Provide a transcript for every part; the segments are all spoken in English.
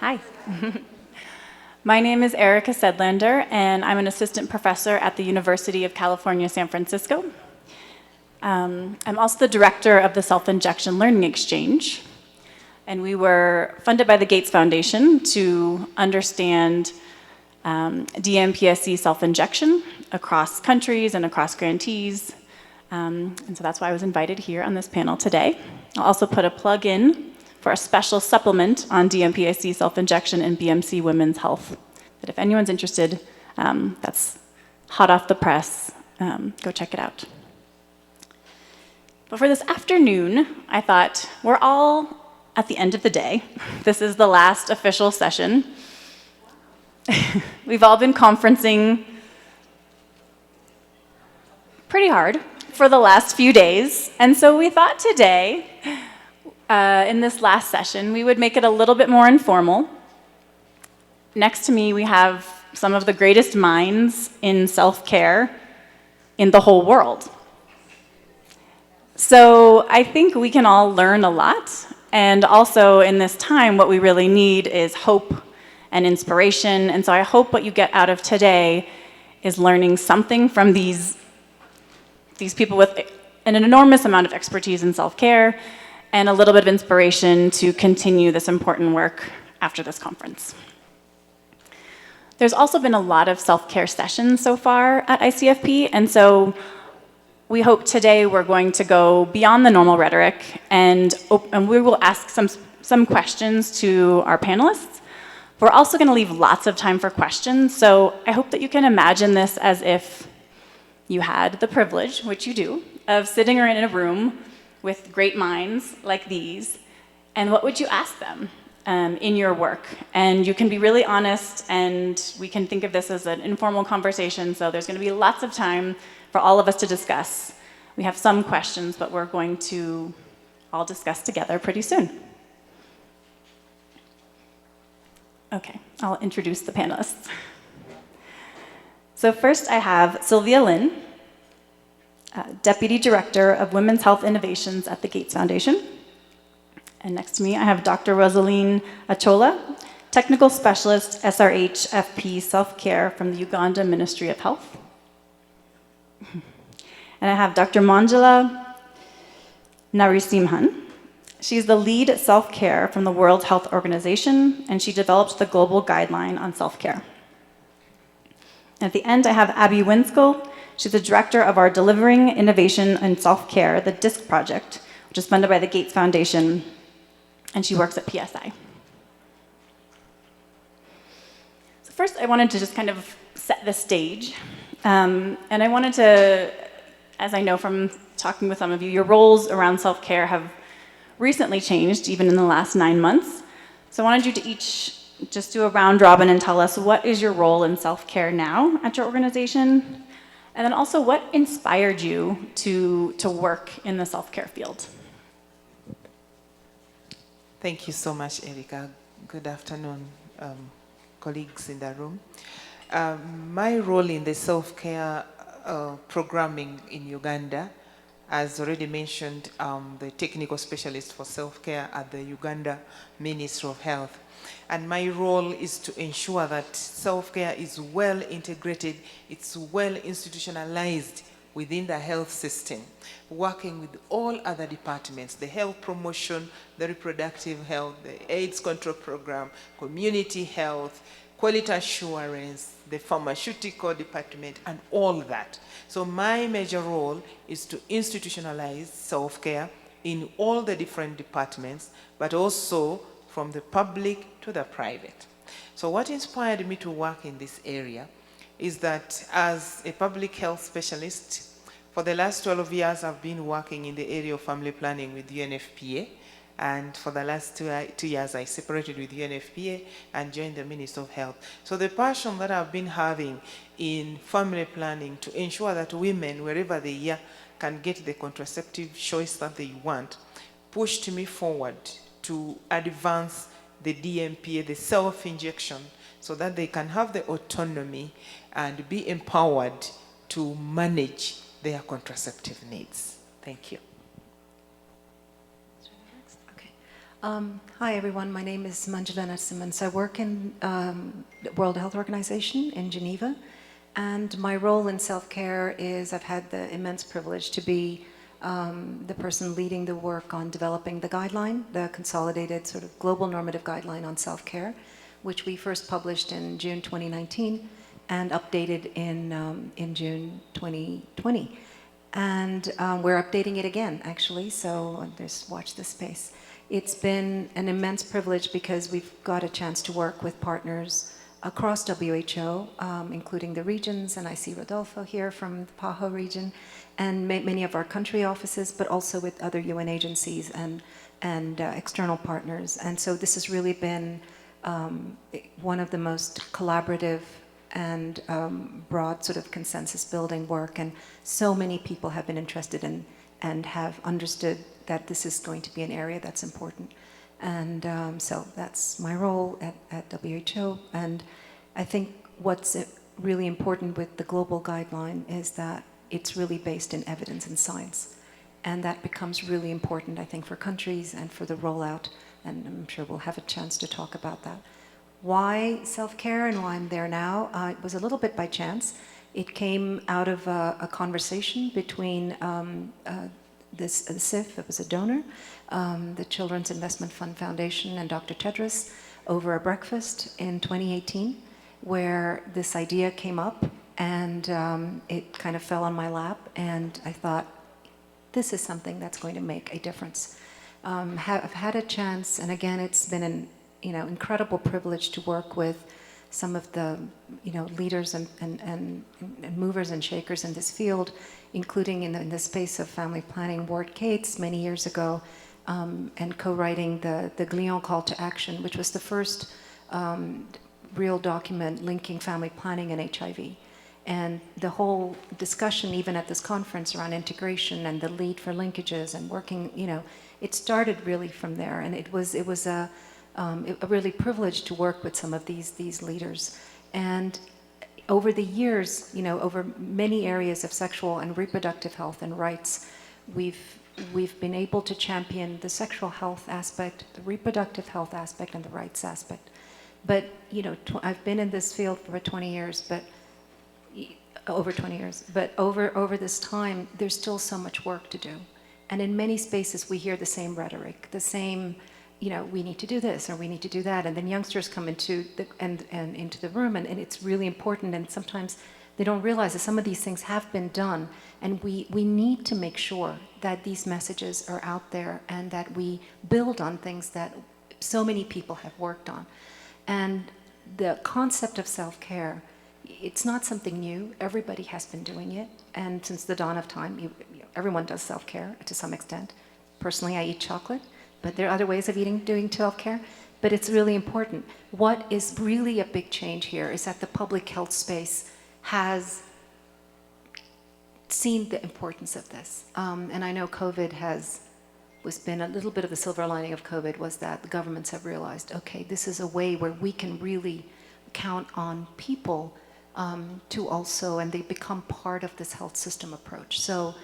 Hi. My name is Erica Sedlander, and I'm an assistant professor at the University of California, San Francisco. I'm also the director of the Self-Injection Learning Exchange, and we were funded by the Gates Foundation to understand DMPSC self-injection across countries and across grantees. And so that's why I was invited here on this panel today. I'll also put a plug in for a special supplement on DMPSC self-injection and BMC women's health. That if anyone's interested, that's hot off the press, go check it out. But for this afternoon, I thought we're all at the end of the day. This is the last official session. We've all been conferencing pretty hard for the last few days. And so we thought today, in this last session, we would make it a little bit more informal. Next to me, we have some of the greatest minds in self-care in the whole world. So I think we can all learn a lot. And also in this time, what we really need is hope and inspiration. And so I hope what you get out of today is learning something from these people with an enormous amount of expertise in self-care and a little bit of inspiration to continue this important work after this conference. There's also been a lot of self-care sessions so far at ICFP, and so we hope today we're going to go beyond the normal rhetoric and we will ask some questions to our panelists. We're also going to leave lots of time for questions, so I hope that you can imagine this as if you had the privilege, which you do, of sitting in a room with great minds like these, and what would you ask them in your work? And you can be really honest, and we can think of this as an informal conversation, so there's going to be lots of time for all of us to discuss. We have some questions, but we're going to all discuss together pretty soon. Okay, I'll introduce the panelists. So first I have Sylvia Lin, Deputy Director of Women's Health Innovations at the Gates Foundation. And next to me I have Dr. Rosaline Achola, Technical Specialist, SRH FP Self-Care from the Uganda Ministry of Health. And I have Dr. Manjula Narasimhan. She's the lead self-care from the World Health Organization, and she developed the global guideline on self-care. At the end, I have Abby Winskill. She's the director of our Delivering Innovation and Self-Care, the DISC project, which is funded by the Gates Foundation, and she works at PSI. So first, I wanted to just kind of set the stage. And I wanted to, as I know from talking with some of you, your roles around self-care have recently changed, even in the last 9 months. So I wanted you to each just do a round robin and tell us what is your role in self-care now at your organization, and then also what inspired you to work in the self-care field. Thank you so much, Erica. Good afternoon, colleagues in the room. My role in the self-care programming in Uganda, as already mentioned, the technical specialist for self-care at the Uganda Ministry of Health. And my role is to ensure that self-care is well integrated, it's well institutionalized within the health system, working with all other departments, the health promotion, the reproductive health, the AIDS control program, community health, quality assurance, the pharmaceutical department, and all that. So my major role is to institutionalize self-care in all the different departments, but also from the public to the private. So what inspired me to work in this area is that as a public health specialist, for the last 12 years, I've been working in the area of family planning with UNFPA. And for the last two years, I separated with UNFPA and joined the Ministry of Health. So the passion that I've been having in family planning to ensure that women, wherever they are, can get the contraceptive choice that they want, pushed me forward to advance the DMPA, the self-injection, so that they can have the autonomy and be empowered to manage their contraceptive needs. Thank you. Hi, everyone. My name is Manjula Narasimhans. I work in the World Health Organization in Geneva, and my role in self-care is I've had the immense privilege to be the person leading the work on developing the guideline, the consolidated sort of global normative guideline on self-care, which we first published in June 2019 and updated in June 2020. And we're updating it again, actually, so just watch this space. It's been an immense privilege because we've got a chance to work with partners across WHO, including the regions, and I see Rodolfo here from the PAHO region, and many of our country offices, but also with other UN agencies and external partners. And so this has really been one of the most collaborative and broad sort of consensus building work, and so many people have been interested in and have understood that this is going to be an area that's important. And so that's my role at WHO. And I think what's really important with the global guideline is that it's really based in evidence and science. And that becomes really important, I think, for countries and for the rollout. And I'm sure we'll have a chance to talk about that. Why self-care and why I'm there now? It was a little bit by chance. It came out of a conversation between this CIF, it was a donor, the Children's Investment Fund Foundation, and Dr. Tedros over a breakfast in 2018, where this idea came up, and it kind of fell on my lap, and I thought, this is something that's going to make a difference. I've had a chance, and again, it's been an incredible privilege to work with some of the leaders and movers and shakers in this field, including in the space of family planning. Ward Cates many years ago, and co-writing the Glion Call to Action, which was the first real document linking family planning and HIV. And the whole discussion, even at this conference, around integration and the lead for linkages and working, it started really from there. And it was a really privilege to work with some of these leaders. And over the years, over many areas of sexual and reproductive health and rights, we've been able to champion the sexual health aspect, the reproductive health aspect, and the rights aspect. But I've been in this field for 20 years, but over 20 years. But over this time, there's still so much work to do. And in many spaces, we hear the same rhetoric, the same, we need to do this or we need to do that. And then youngsters come into the room, and it's really important. And sometimes they don't realize that some of these things have been done. And we need to make sure that these messages are out there and that we build on things that so many people have worked on. And the concept of self-care, it's not something new. Everybody has been doing it. And since the dawn of time, everyone does self-care to some extent. Personally, I eat chocolate, but there are other ways of doing self-care. But it's really important. What is really a big change here is that the public health space has seen the importance of this. And I know COVID was been a little bit of the silver lining of COVID was that the governments have realized, okay, this is a way where we can really count on people to also, and they become part of this health system approach. So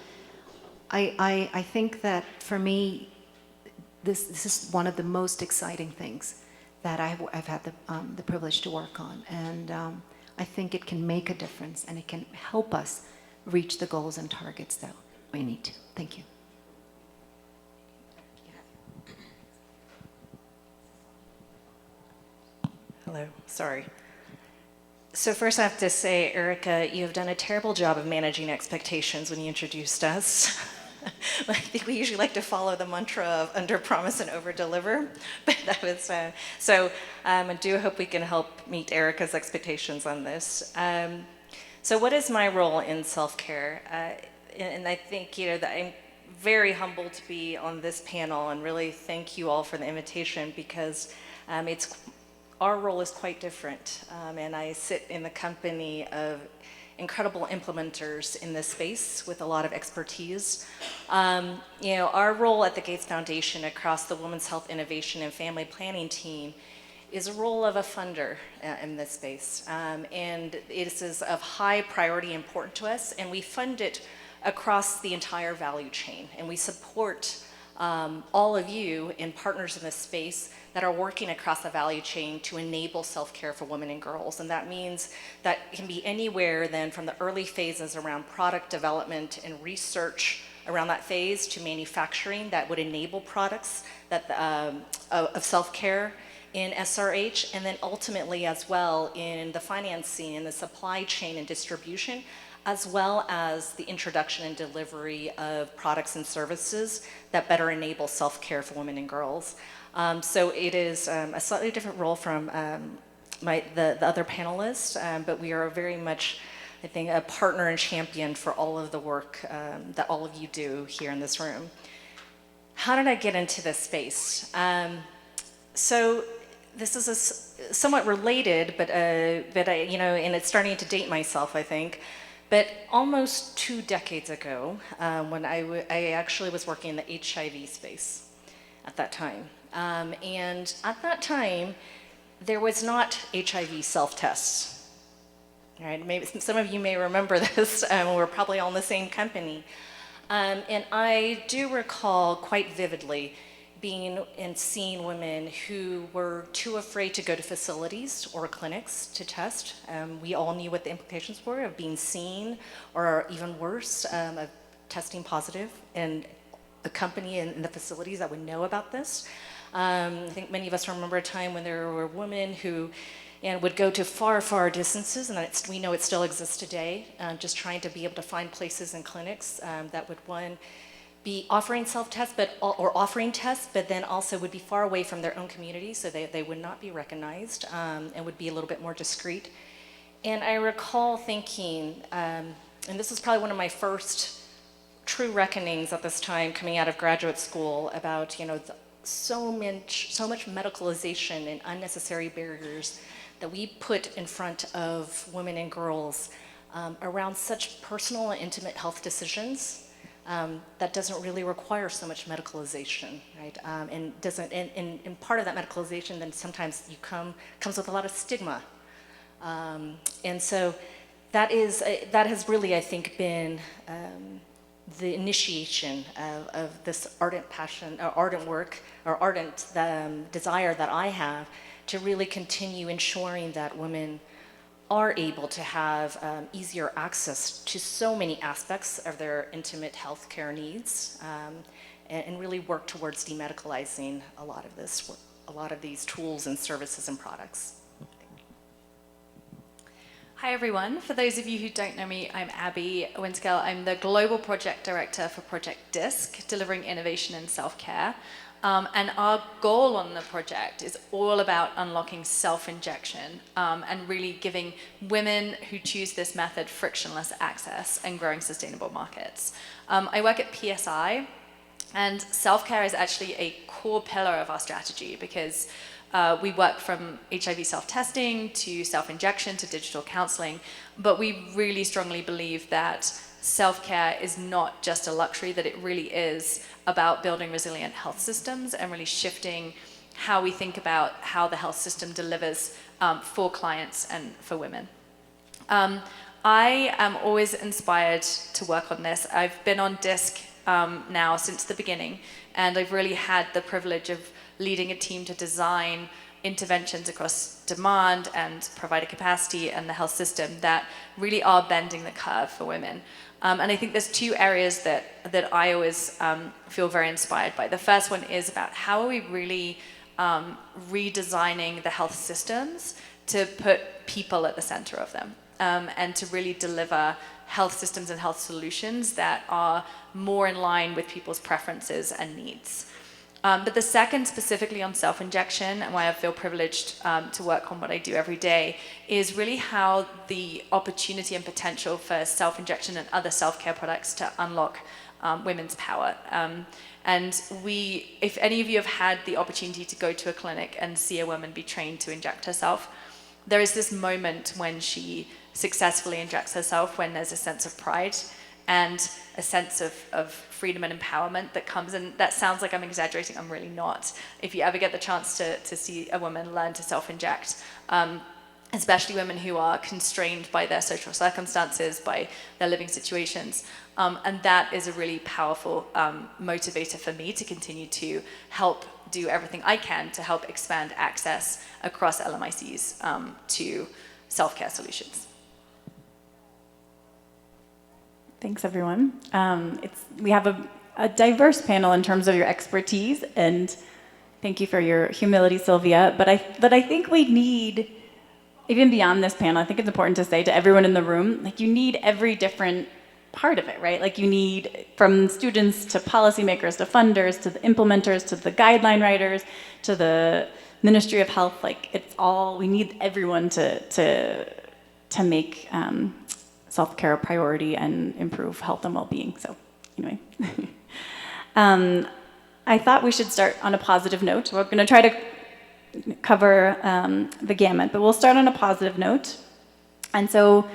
I think that for me, this is one of the most exciting things that I've had the privilege to work on. And I think it can make a difference, and it can help us reach the goals and targets that we need to. Thank you. Hello, sorry. So first I have to say, Erica, you have done a terrible job of managing expectations when you introduced us. I think we usually like to follow the mantra of under promise and over deliver, but that was, I do hope we can help meet Erica's expectations on this. So what is my role in self-care? And I think, that I'm very humbled to be on this panel, and really thank you all for the invitation, because our role is quite different, and I sit in the company of incredible implementers in this space with a lot of expertise. Our role at the Gates Foundation across the Women's Health Innovation and Family Planning team is a role of a funder in this space, and it is of high priority and important to us, and we fund it across the entire value chain, and we support all of you and partners in this space that are working across the value chain to enable self-care for women and girls. And that means that it can be anywhere then from the early phases around product development and research around that phase to manufacturing that would enable products that, of self-care in SRH, and then ultimately as well in the financing and the supply chain and distribution, as well as the introduction and delivery of products and services that better enable self-care for women and girls. So it is a slightly different role from the other panelists, but we are very much, I think, a partner and champion for all of the work that all of you do here in this room. How did I get into this space? So this is somewhat related, but I, you know, and it's starting to date myself, I think. But almost 2 decades ago, when I actually was working in the HIV space at that time. And at that time, there was not HIV self-tests. All right, maybe some of you may remember this. We're probably all in the same company. And I do recall quite vividly being and seeing women who were too afraid to go to facilities or clinics to test. We all knew what the implications were of being seen, or even worse, of testing positive, and a company in the facilities that would know about this. I think many of us remember a time when there were women who would go to far, far distances, and we know it still exists today, just trying to be able to find places and clinics that would, one, be offering self-tests, or offering tests, but then also would be far away from their own community, so they would not be recognized, and would be a little bit more discreet. And I recall thinking, and this was probably one of my first true reckonings at this time, coming out of graduate school, about, you know, so much medicalization and unnecessary barriers that we put in front of women and girls around such personal and intimate health decisions. That doesn't really require so much medicalization, right? And doesn't, and part of that medicalization then sometimes comes with a lot of stigma. And so that has really, I think, been the initiation of this ardent passion, or ardent work, or ardent desire that I have to really continue ensuring that women are able to have easier access to so many aspects of their intimate health care needs, and really work towards demedicalizing a lot of these tools and services and products. Hi everyone. For those of you who don't know me, I'm Abby Winscale. I'm the Global Project Director for Project DISC, delivering innovation in self-care. And our goal on the project is all about unlocking self-injection and really giving women who choose this method frictionless access and growing sustainable markets. I work at PSI, and self-care is actually a core pillar of our strategy, because we work from HIV self-testing to self-injection to digital counseling, but we really strongly believe that self-care is not just a luxury, that it really is about building resilient health systems and really shifting how we think about how the health system delivers for clients and for women. I am always inspired to work on this. I've been on DISC now since the beginning, and I've really had the privilege of leading a team to design interventions across demand and provider capacity and the health system that really are bending the curve for women. And I think there's 2 areas that I always feel very inspired by. The first one is about how are we really redesigning the health systems to put people at the center of them, and to really deliver health systems and health solutions that are more in line with people's preferences and needs. But the second, specifically on self-injection, and why I feel privileged to work on what I do every day, is really how the opportunity and potential for self-injection and other self-care products to unlock women's power. And if any of you have had the opportunity to go to a clinic and see a woman be trained to inject herself, there is this moment when she successfully injects herself, when there's a sense of pride and a sense of freedom and empowerment that comes in. That sounds like I'm exaggerating, I'm really not. If you ever get the chance to see a woman learn to self-inject, especially women who are constrained by their social circumstances, by their living situations. And that is a really powerful motivator for me to continue to help do everything I can to help expand access across LMICs to self-care solutions. Thanks, everyone. We have a diverse panel in terms of your expertise, and thank you for your humility, Sylvia. But I think we need, even beyond this panel, I think it's important to say to everyone in the room, like, you need every different part of it, right? Like, you need from students to policymakers to funders to the implementers to the guideline writers to the Ministry of Health. Like, it's all, we need everyone to make self-care a priority and improve health and well-being. So anyway, I thought we should start on a positive note. We're going to try to cover the gamut, but we'll start on a positive note. And so,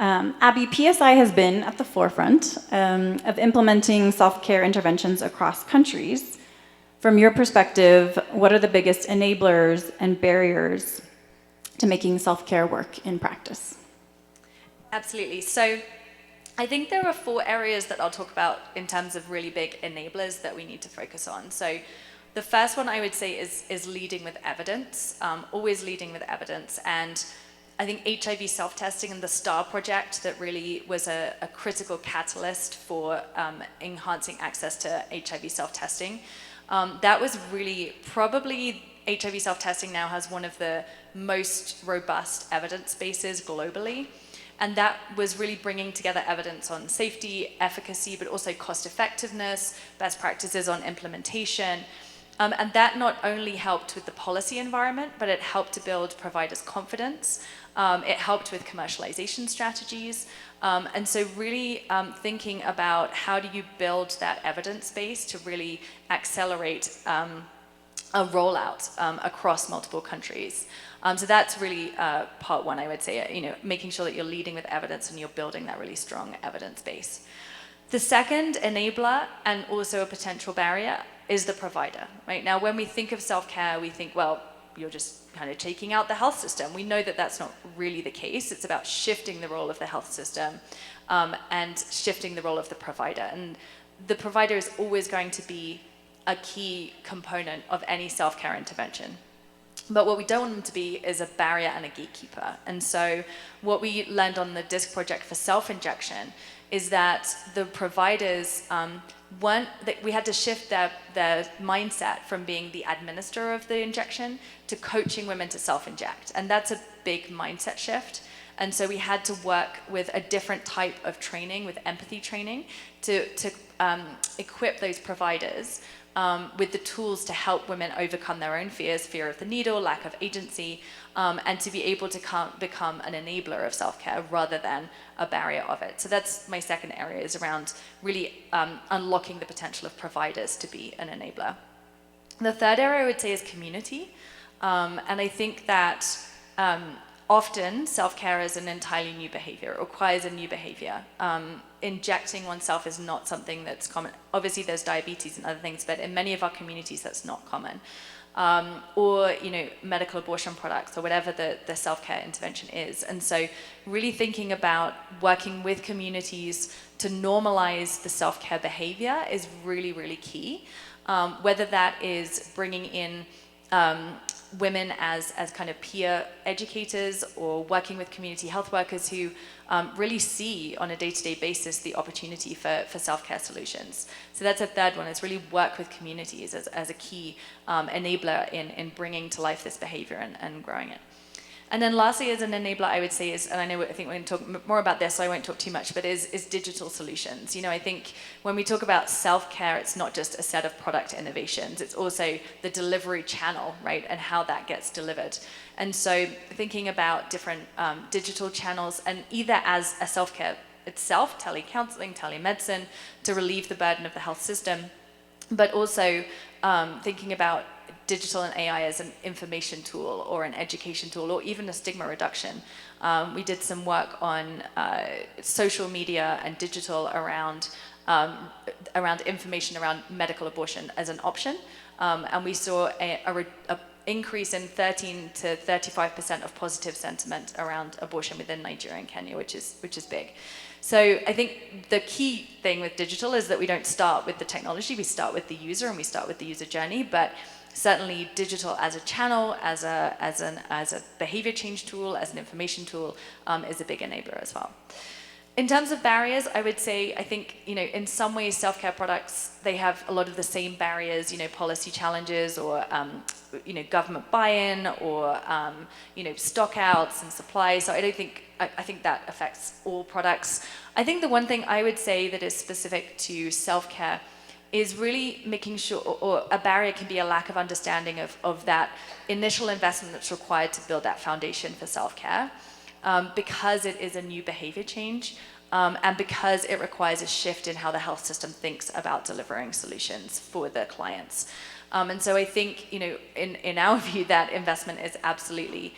Abby, PSI has been at the forefront of implementing self-care interventions across countries. From your perspective, what are the biggest enablers and barriers to making self-care work in practice? Absolutely. So I think there are 4 areas that I'll talk about in terms of really big enablers that we need to focus on. So the first one I would say is leading with evidence, always leading with evidence. And I think HIV self-testing and the STAR project that really was a critical catalyst for enhancing access to HIV self-testing. That was really probably, HIV self-testing now has one of the most robust evidence bases globally. And that was really bringing together evidence on safety, efficacy, but also cost effectiveness, best practices on implementation. And that not only helped with the policy environment, but it helped to build providers' confidence. It helped with commercialization strategies. And so really thinking about how do you build that evidence base to really accelerate a rollout across multiple countries. So that's really part one, I would say, making sure that you're leading with evidence and you're building that really strong evidence base. The second enabler and also a potential barrier is the provider, right? Now, when we think of self-care, we think, well, you're just kind of taking out the health system. We know that that's not really the case. It's about shifting the role of the health system and shifting the role of the provider. And the provider is always going to be a key component of any self-care intervention. But what we don't want them to be is a barrier and a gatekeeper. And so what we learned on the DISC project for self-injection is that the providers we had to shift their mindset from being the administrator of the injection to coaching women to self-inject. And that's a big mindset shift. And so we had to work with a different type of training, with empathy training, to equip those providers with the tools to help women overcome their own fears, fear of the needle, lack of agency, and to be able to become an enabler of self-care rather than a barrier of it. So that's my second area, is around really unlocking the potential of providers to be an enabler. The third area I would say is community. And I think that often self-care is an entirely new behavior. It requires a new behavior. Injecting oneself is not something that's common. Obviously there's diabetes and other things, but in many of our communities that's not common. Or medical abortion products or whatever the self-care intervention is. And so really thinking about working with communities to normalize the self-care behavior is really, really key. Whether that is bringing in women as kind of peer educators or working with community health workers who really see on a day-to-day basis the opportunity for self-care solutions. So that's a third one, is really work with communities as a key enabler in bringing to life this behavior and growing it. And then lastly, as an enabler, I would say is, and I think we're going to talk more about this, so I won't talk too much, but is digital solutions. I think when we talk about self-care, it's not just a set of product innovations, it's also the delivery channel, right, and how that gets delivered. And so thinking about different digital channels, and either as a self-care itself, telecounseling, telemedicine, to relieve the burden of the health system, but also thinking about digital and AI as an information tool or an education tool or even a stigma reduction. We did some work on social media and digital around information around medical abortion as an option. And we saw increase in 13 to 35% of positive sentiment around abortion within Nigeria and Kenya, which is big. So I think the key thing with digital is that we don't start with the technology, we start with the user and we start with the user journey, but certainly digital as a channel, as a behavior change tool, as an information tool, is a big enabler as well. In terms of barriers, I would say, I think, in some ways self-care products, they have a lot of the same barriers, policy challenges or, government buy-in or, stockouts and supply. So I think that affects all products. I think the one thing I would say that is specific to self-care is really making sure, or a barrier can be a lack of understanding of that initial investment that's required to build that foundation for self-care. Because it is a new behavior change, and because it requires a shift in how the health system thinks about delivering solutions for their clients. And so I think, in our view, that investment is absolutely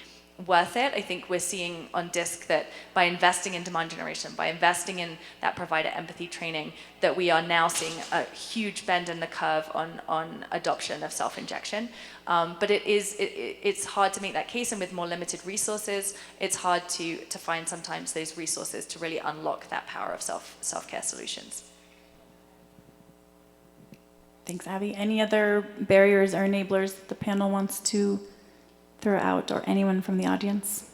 worth it. I think we're seeing on DISC that by investing in demand generation, by investing in that provider empathy training, that we are now seeing a huge bend in the curve on adoption of self-injection. But it's hard to make that case, and with more limited resources, it's hard to find sometimes those resources to really unlock that power of self-care solutions. Thanks, Abby. Any other barriers or enablers the panel wants to throw out, or anyone from the audience?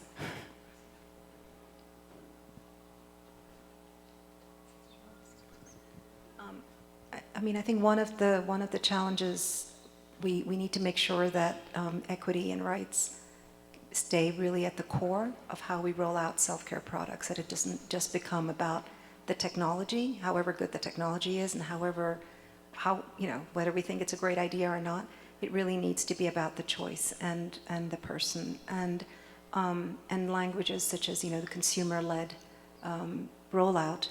I think one of the challenges, we need to make sure that equity and rights stay really at the core of how we roll out self-care products, that it doesn't just become about the technology, however good the technology is, and whether we think it's a great idea or not. It really needs to be about the choice and the person, and languages such as the consumer-led rollout.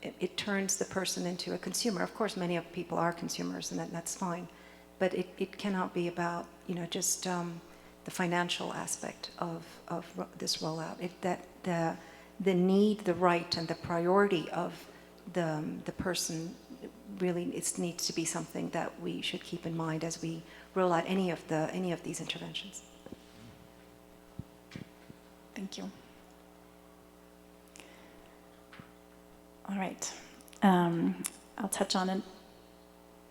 It turns the person into a consumer. Of course, many of people are consumers, and that's fine, but it cannot be about just the financial aspect of this rollout. The need, the right, and the priority of the person really needs to be something that we should keep in mind as we roll out any of these interventions. Thank you. All right. I'll touch on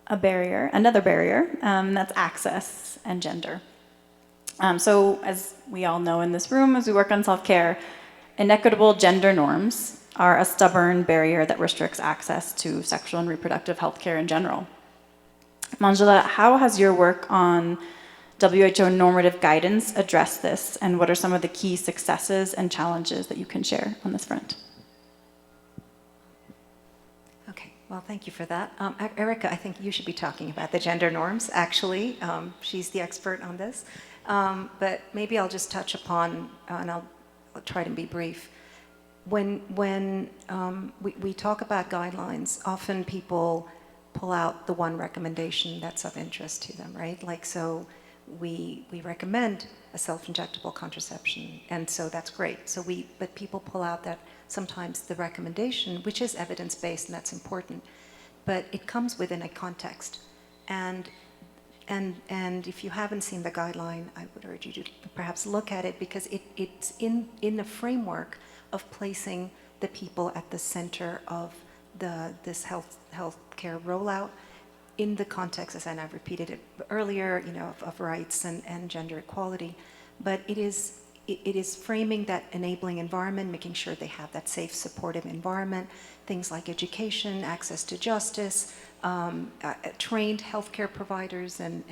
another barrier, that's access and gender. So as we all know in this room, as we work on self-care, inequitable gender norms are a stubborn barrier that restricts access to sexual and reproductive health care in general. Manjula, how has your work on WHO normative guidance addressed this, and what are some of the key successes and challenges that you can share on this front? Okay, well, thank you for that. Erica, I think you should be talking about the gender norms, actually. She's the expert on this. But maybe I'll just touch upon, and I'll try to be brief. When we talk about guidelines, often people pull out the one recommendation that's of interest to them, right? Like, so we recommend a self-injectable contraception, and so that's great. But people pull out that sometimes the recommendation, which is evidence-based, and that's important, but it comes within a context. And if you haven't seen the guideline, I would urge you to perhaps look at it, because it's in the framework of placing the people at the center of this healthcare rollout, in the context, as I've repeated it earlier, of rights and gender equality. But it is framing that enabling environment, making sure they have that safe, supportive environment, things like education, access to justice, trained healthcare providers, and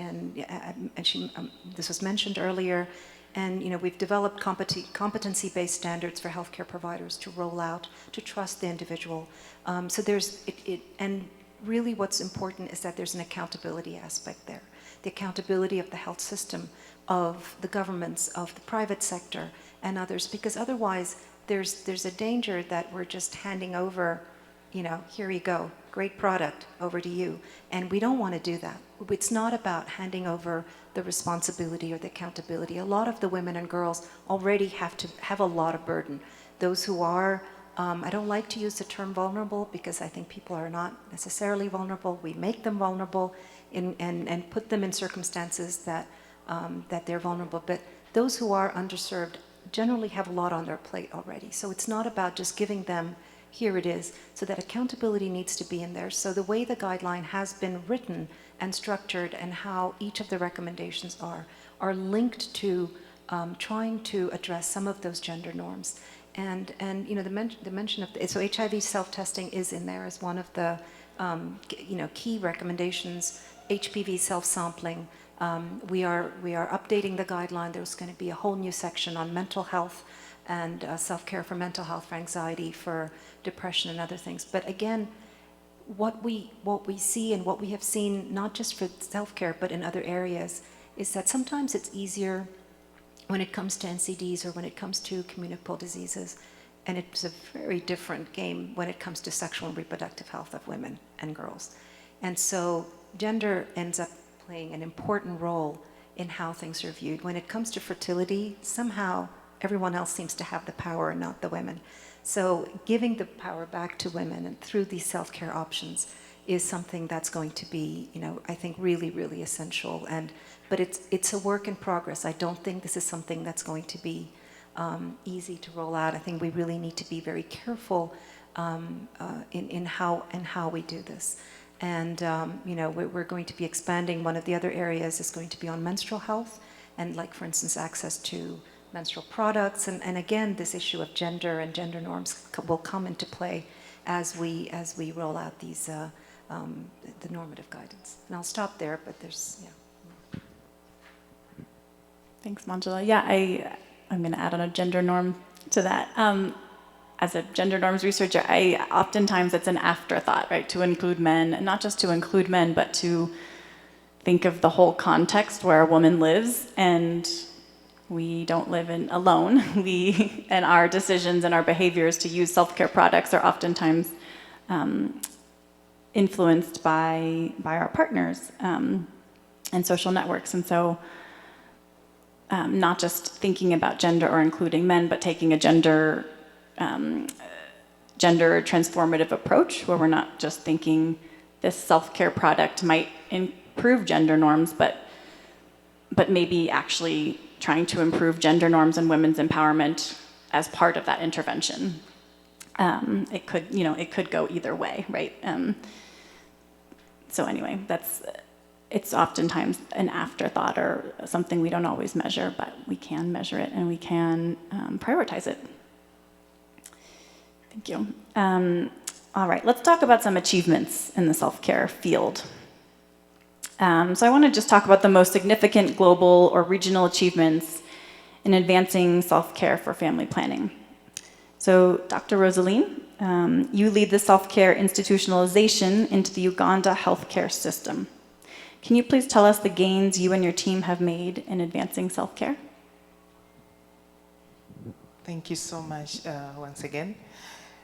this was mentioned earlier. And we've developed competency-based standards for healthcare providers to roll out, to trust the individual. So there's and really what's important is that there's an accountability aspect there. The accountability of the health system, of the governments, of the private sector, and others, because otherwise there's a danger that we're just handing over, here you go, great product, over to you. And we don't want to do that. It's not about handing over the responsibility or the accountability. A lot of the women and girls already have a lot of burden. Those who are, I don't like to use the term vulnerable, because I think people are not necessarily vulnerable. We make them vulnerable and put them in circumstances that that they're vulnerable. But those who are underserved generally have a lot on their plate already. So it's not about just giving them, here it is, so that accountability needs to be in there. So the way the guideline has been written and structured and how each of the recommendations are linked to trying to address some of those gender norms. And you know, the mention of, so HIV self-testing is in there as one of the you know, key recommendations. HPV self-sampling. We are updating the guideline. There's going to be a whole new section on mental health and self-care for mental health, for anxiety, for depression and other things. But again, what we see and what we have seen, not just for self-care, but in other areas, is that sometimes it's easier when it comes to NCDs or when it comes to communicable diseases. And it's a very different game when it comes to sexual and reproductive health of women and girls. And so gender ends up playing an important role in how things are viewed. When it comes to fertility, somehow everyone else seems to have the power and not the women. So giving the power back to women and through these self-care options is something that's going to be, you know, I think really, really essential. But it's a work in progress. I don't think this is something that's going to be easy to roll out. I think we really need to be very careful in how we do this. And you know, we're going to be expanding. One of the other areas is going to be on menstrual health, and like, for instance, access to menstrual products. And again, this issue of gender and gender norms will come into play as we roll out these the normative guidance. And I'll stop there, but there's, yeah. Thanks, Manjula. Yeah, I'm going to add on a gender norm to that. As a gender norms researcher, oftentimes it's an afterthought, right, to include men, and not just to include men, but to think of the whole context where a woman lives, and we don't live alone. And our decisions and our behaviors to use self-care products are oftentimes influenced by our partners and social networks. And so not just thinking about gender or including men, but taking a gender transformative approach where we're not just thinking this self-care product might improve gender norms, but maybe actually trying to improve gender norms and women's empowerment as part of that intervention. It could go either way, right? So anyway, it's oftentimes an afterthought or something we don't always measure, but we can measure it and we can prioritize it. Thank you. All right, let's talk about some achievements in the self-care field. So I want to just talk about the most significant global or regional achievements in advancing self-care for family planning. So Dr. Rosaline, you lead the self-care institutionalization into the Uganda healthcare system. Can you please tell us the gains you and your team have made in advancing self-care? Thank you so much once again.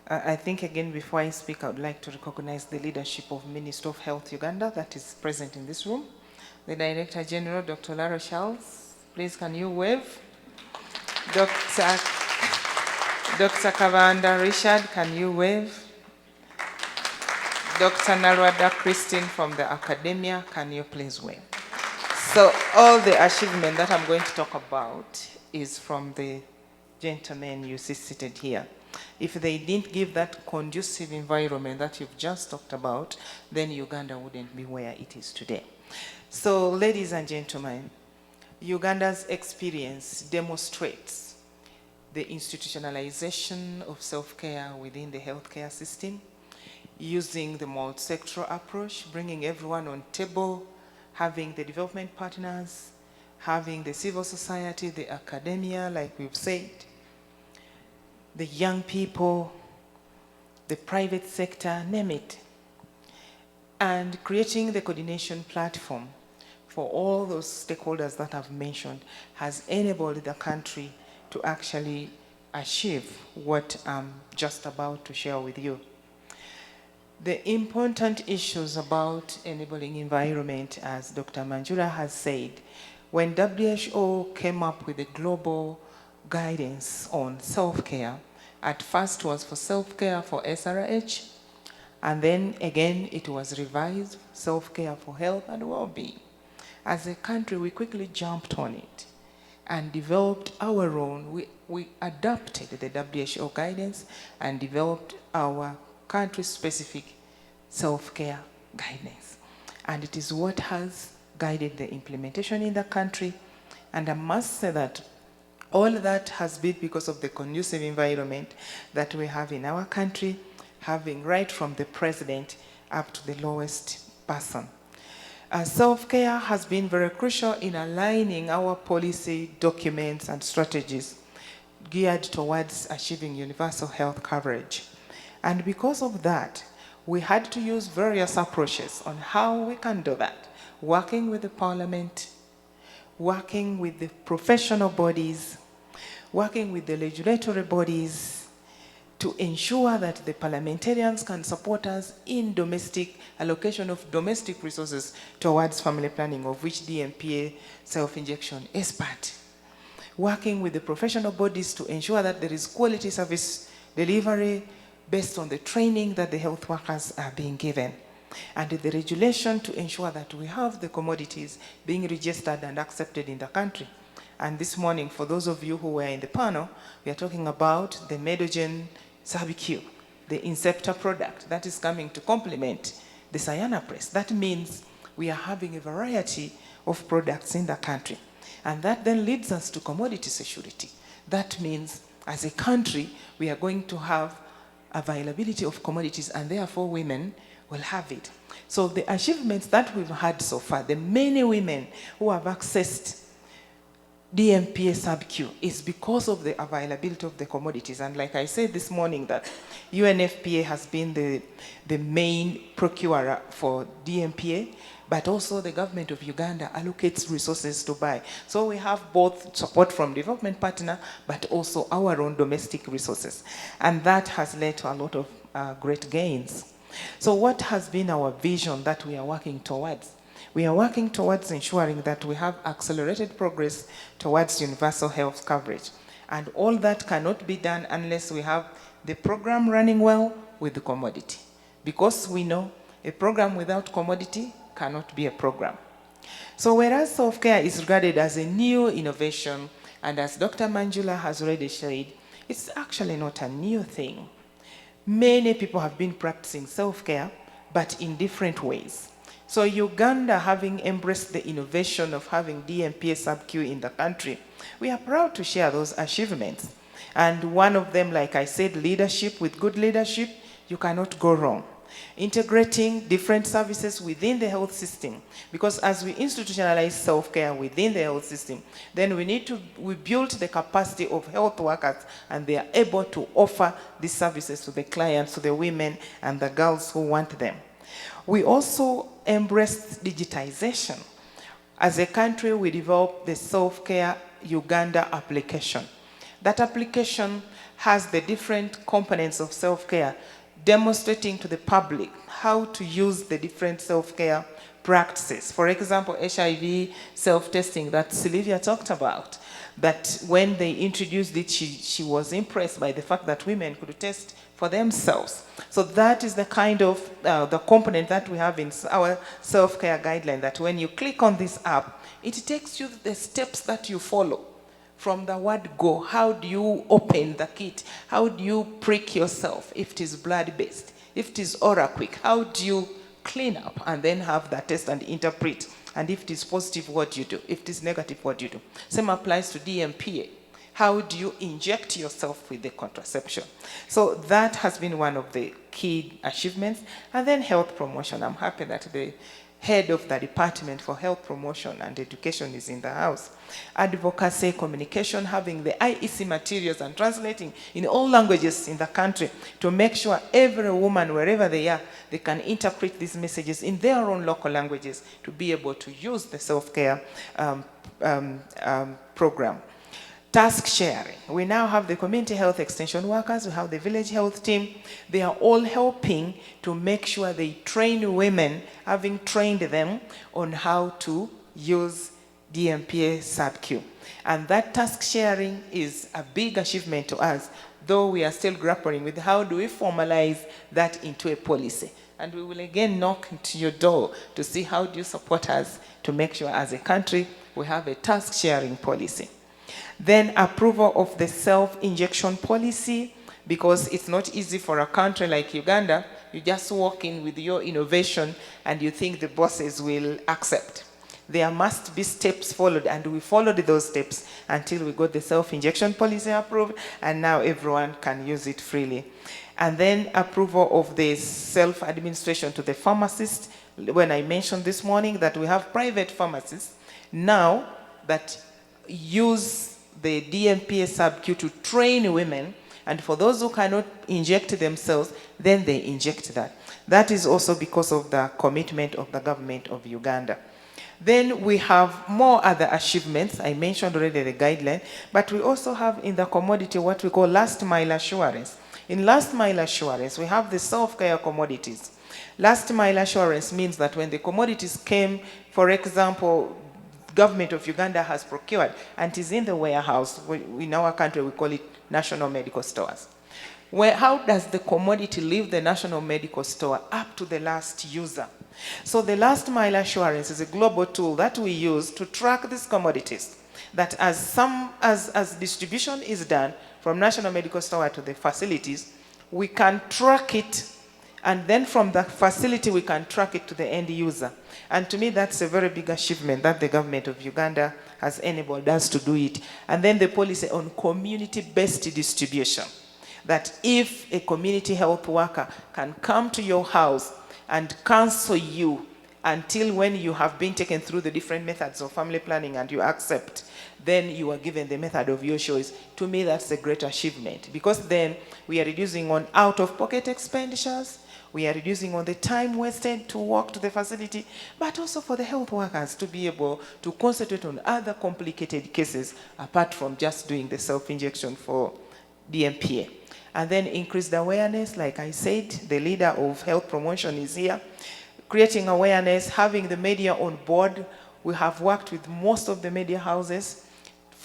I think, again, before I speak, I would like to recognize the leadership of Ministry of Health Uganda that is present in this room. The Director General, Dr. Lara Charles, please can you wave? Dr. Kavanda Richard, can you wave? Dr. Nalwada Christine from the academia, can you please wave? So all the achievement that I'm going to talk about is from the gentlemen you see seated here. If they didn't give that conducive environment that you've just talked about, then Uganda wouldn't be where it is today. So, ladies and gentlemen, Uganda's experience demonstrates the institutionalization of self-care within the healthcare system, using the multi-sectoral approach, bringing everyone on table, having the development partners, having the civil society, the academia, like we've said, the young people, the private sector, name it, and creating the coordination platform for all those stakeholders that I've mentioned has enabled the country to actually achieve what I'm just about to share with you. The important issues about enabling environment, as Dr. Manjula has said, when WHO came up with the global guidance on self-care, at first was for self-care for SRH, and then again it was revised, self-care for health and well-being. as a country, we quickly jumped on it and developed our own. We adapted the WHO guidance and developed our country-specific self-care guidance. And it is what has guided the implementation in the country. And I must say that all that has been because of the conducive environment that we have in our country, having right from the president up to the lowest person. Self-care has been very crucial in aligning our policy documents and strategies geared towards achieving universal health coverage. And because of that, we had to use various approaches on how we can do that, working with the parliament, working with the professional bodies, working with the legislatory bodies to ensure that the parliamentarians can support us in domestic allocation of domestic resources towards family planning, of which DMPA self-injection is part. Working with the professional bodies to ensure that there is quality service delivery based on the training that the health workers are being given. And the regulation to ensure that we have the commodities being registered and accepted in the country. And this morning, for those of you who were in the panel, we are talking about the Medogen Sub-Q, the Inceptor product that is coming to complement the Cyanopress. That means we are having a variety of products in the country. And that then leads us to commodity security. That means as a country, we are going to have availability of commodities, and therefore women will have it. So the achievements that we've had so far, the many women who have accessed DMPA sub-Q is because of the availability of the commodities. And like I said this morning, that UNFPA has been the main procurer for DMPA, but also the government of Uganda allocates resources to buy. So we have both support from development partner, but also our own domestic resources. And that has led to a lot of great gains. So what has been our vision that we are working towards? We are working towards ensuring that we have accelerated progress towards universal health coverage. And all that cannot be done unless we have the program running well with the commodity. Because we know a program without commodity cannot be a program. So whereas self-care is regarded as a new innovation, and as Dr. Manjula has already said, it's actually not a new thing. Many people have been practicing self-care, but in different ways. So Uganda, having embraced the innovation of having DMPA sub-Q in the country, we are proud to share those achievements. And one of them, like I said, leadership. With good leadership, you cannot go wrong. Integrating different services within the health system. Because as we institutionalize self-care within the health system, then we build the capacity of health workers, and they are able to offer these services to the clients, to the women and the girls who want them. We also embraced digitization. As a country, we developed the Self-Care Uganda application. That application has the different components of self-care, demonstrating to the public how to use the different self-care practices. For example, HIV self-testing that Sylvia talked about, that when they introduced it, she was impressed by the fact that women could test for themselves. So that is the kind of the component that we have in our self-care guideline, that when you click on this app, it takes you the steps that you follow. From the word go, how do you open the kit? How do you prick yourself if it is blood-based? If it is oral quick, how do you clean up and then have the test and interpret? And if it is positive, what do you do? If it is negative, what do you do? Same applies to DMPA. How do you inject yourself with the contraception? So that has been one of the key achievements. And then health promotion. I'm happy that the head of the Department for Health Promotion and Education is in the house. Advocacy, communication, having the IEC materials and translating in all languages in the country to make sure every woman, wherever they are, they can interpret these messages in their own local languages to be able to use the self-care program. Task sharing. We now have the community health extension workers, we have the village health team. They are all helping to make sure they train women, having trained them on how to use DMPA sub-Q. And that task sharing is a big achievement to us, though we are still grappling with how do we formalize that into a policy. And we will again knock into your door to see how do you support us to make sure as a country we have a task sharing policy. Then approval of the self-injection policy, because it's not easy for a country like Uganda. You just walk in with your innovation and you think the bosses will accept. There must be steps followed, and we followed those steps until we got the self-injection policy approved, and now everyone can use it freely. And then approval of the self-administration to the pharmacist. When I mentioned this morning that we have private pharmacists now that use the DMPA sub-Q to train women, and for those who cannot inject themselves, then they inject that. That is also because of the commitment of the government of Uganda. Then we have more other achievements. I mentioned already the guideline, but we also have in the commodity what we call last mile assurance. In last mile assurance, we have the self-care commodities. Last mile assurance means that when the commodities came, for example, government of Uganda has procured and is in the warehouse, in our country we call it national medical stores. How does the commodity leave the national medical store up to the last user? So the last mile assurance is a global tool that we use to track these commodities, that as distribution is done from national medical store to the facilities, we can track it, and then from the facility we can track it to the end user. And to me, that's a very big achievement that the government of Uganda has enabled us to do it. And then the policy on community-based distribution, that if a community health worker can come to your house and counsel you until when you have been taken through the different methods of family planning and you accept, then you are given the method of your choice. To me, that's a great achievement, because then we are reducing on out-of-pocket expenditures, we are reducing on the time wasted to walk to the facility, but also for the health workers to be able to concentrate on other complicated cases apart from just doing the self-injection for DMPA. And then increase the awareness. Like I said, the leader of health promotion is here. Creating awareness, having the media on board. We have worked with most of the media houses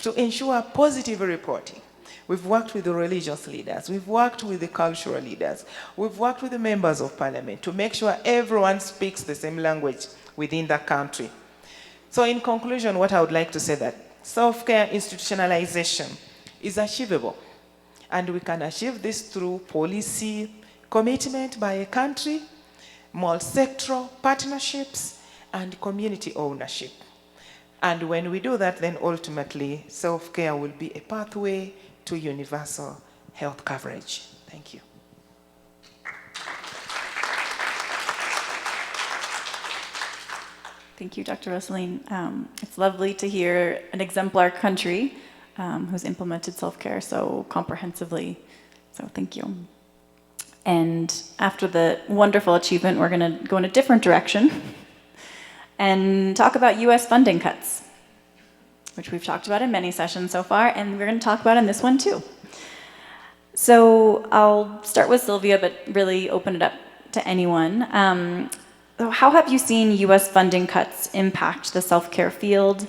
to ensure positive reporting. We've worked with the religious leaders. We've worked with the cultural leaders. We've worked with the members of parliament to make sure everyone speaks the same language within the country. So in conclusion, what I would like to say that self-care institutionalization is achievable. And we can achieve this through policy commitment by a country, multi-sectoral partnerships, and community ownership. And when we do that, then ultimately self-care will be a pathway to universal health coverage. Thank you. Thank you, Dr. Rosaline. It's lovely to hear an exemplar country who's implemented self-care so comprehensively. So thank you. And after the wonderful achievement, we're going to go in a different direction and talk about US funding cuts, which we've talked about in many sessions so far, and we're going to talk about in this one too. So I'll start with Sylvia, but really open it up to anyone. How have you seen US funding cuts impact the self-care field?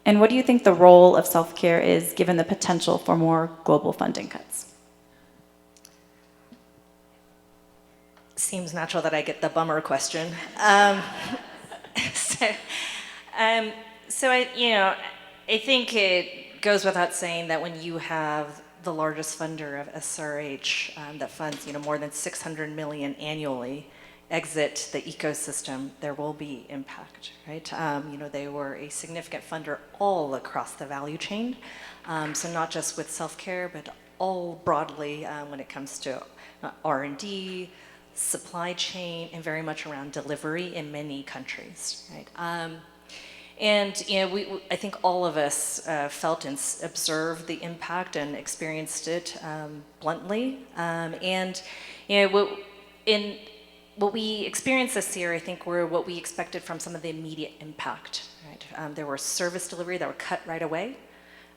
And what do you think the role of self-care is given the potential for more global funding cuts? Seems natural that I get the bummer question. So I think it goes without saying that when you have the largest funder of SRH that funds more than 600 million annually exit the ecosystem, there will be impact, right? They were a significant funder all across the value chain. So not just with self-care, but all broadly when it comes to R&D, supply chain, and very much around delivery in many countries, right? I think all of us felt and observed the impact and experienced it bluntly. What we experienced this year, I think, were what we expected from some of the immediate impact. Right? There were service delivery that were cut right away.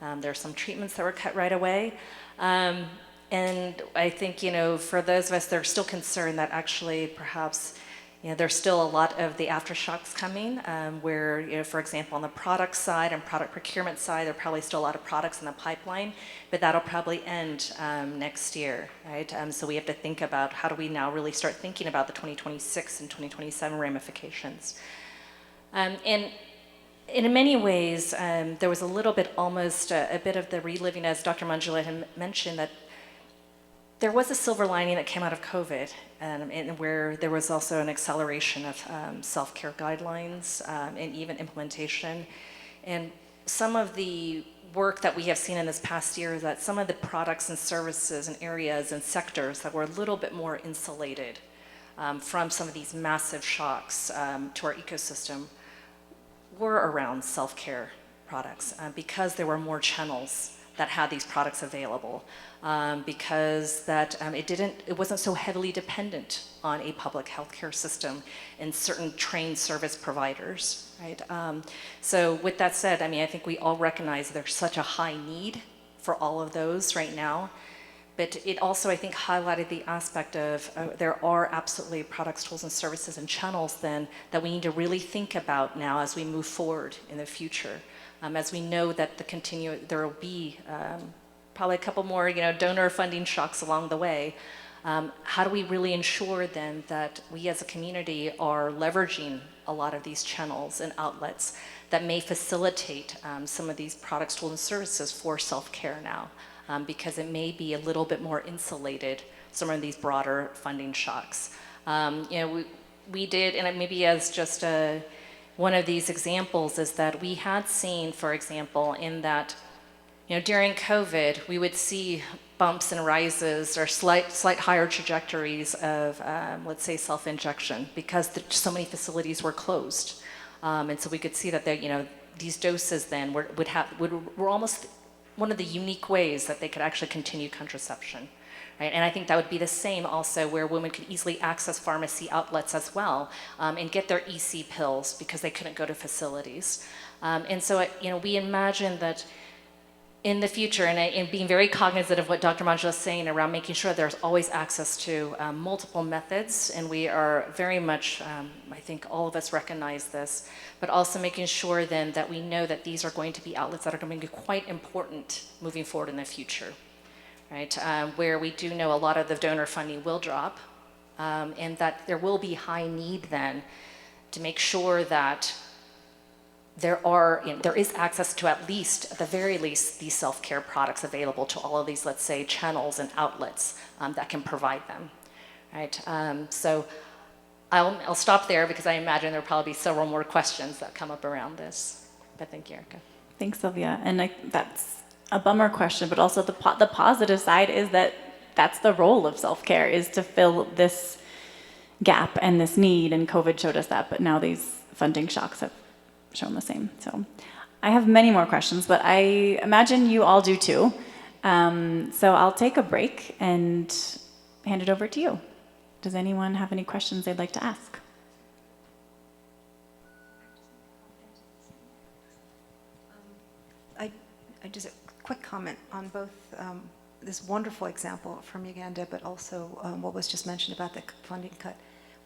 There were some treatments that were cut right away. And I think, for those of us that are still concerned that actually perhaps there's still a lot of the aftershocks coming, where, for example, on the product side and product procurement side, there are probably still a lot of products in the pipeline, but that'll probably end next year, right? So we have to think about how do we now really start thinking about the 2026 and 2027 ramifications. And in many ways, there was a little bit, almost a bit of the reliving, as Dr. Manjula had mentioned, that there was a silver lining that came out of COVID, and where there was also an acceleration of self-care guidelines and even implementation. And some of the work that we have seen in this past year is that some of the products and services and areas and sectors that were a little bit more insulated from some of these massive shocks to our ecosystem were around self-care products because there were more channels that had these products available, because that it wasn't so heavily dependent on a public healthcare system and certain trained service providers, right? So with that said, I think we all recognize there's such a high need for all of those right now, but it also, I think, highlighted the aspect of there are absolutely products, tools, and services and channels then that we need to really think about now as we move forward in the future. As we know that there will be probably a couple more, donor funding shocks along the way. How do we really ensure then that we as a community are leveraging a lot of these channels and outlets that may facilitate some of these products, tools, and services for self-care now, because it may be a little bit more insulated some of these broader funding shocks. We did, and maybe as just one of these examples is that we had seen, for example, in that, during COVID, we would see bumps and rises or slight higher trajectories of, let's say, self-injection because so many facilities were closed. And so we could see that these doses then were almost one of the unique ways that they could actually continue contraception. Right? And I think that would be the same also where women could easily access pharmacy outlets as well and get their EC pills because they couldn't go to facilities. And so, we imagine that in the future, and being very cognizant of what Dr. Manjula is saying around making sure there's always access to multiple methods, and we are very much, I think all of us recognize this, but also making sure then that we know that these are going to be outlets that are going to be quite important moving forward in the future. Right, where we do know a lot of the donor funding will drop, and that there will be high need then to make sure that there is access to at the very least, these self-care products available to all of these, let's say, channels and outlets that can provide them. Right, so I'll stop there because I imagine there'll probably be several more questions that come up around this. But thank you, Erica. Thanks, Sylvia. And that's a bummer question, but also the positive side is that that's the role of self-care, is to fill this gap and this need, and COVID showed us that, but now these funding shocks have shown the same. So I have many more questions, but I imagine you all do too. So I'll take a break and hand it over to you. Does anyone have any questions they'd like to ask? I just a quick comment on both this wonderful example from Uganda, but also what was just mentioned about the funding cut.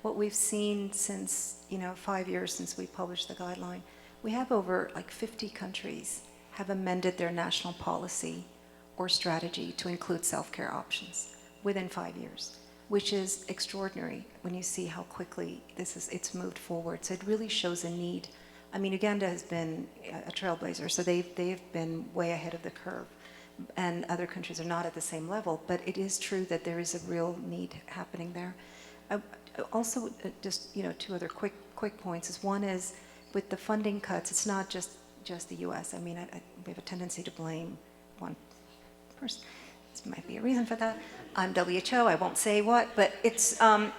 What we've seen since 5 years since we published the guideline, we have over 50 countries have amended their national policy or strategy to include self-care options within 5 years, which is extraordinary when you see how quickly it's moved forward. So it really shows a need. Uganda has been a trailblazer, so they've been way ahead of the curve, and other countries are not at the same level, but it is true that there is a real need happening there. Also, just two other quick points is one is with the funding cuts, it's not just the U.S. We have a tendency to blame one person. This might be a reason for that. I'm WHO. I won't say what, but it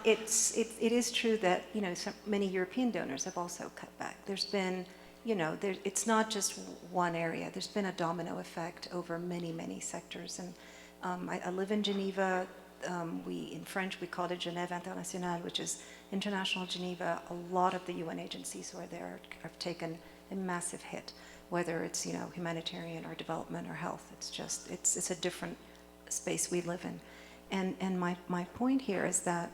is true that so many European donors have also cut back. There's been it's not just one area. There's been a domino effect over many sectors. And I live in Geneva. In French we call it Genève Internationale, which is International Geneva. A lot of the UN agencies who are there have taken a massive hit, whether it's humanitarian or development or health. It's a different space we live in. And my point here is that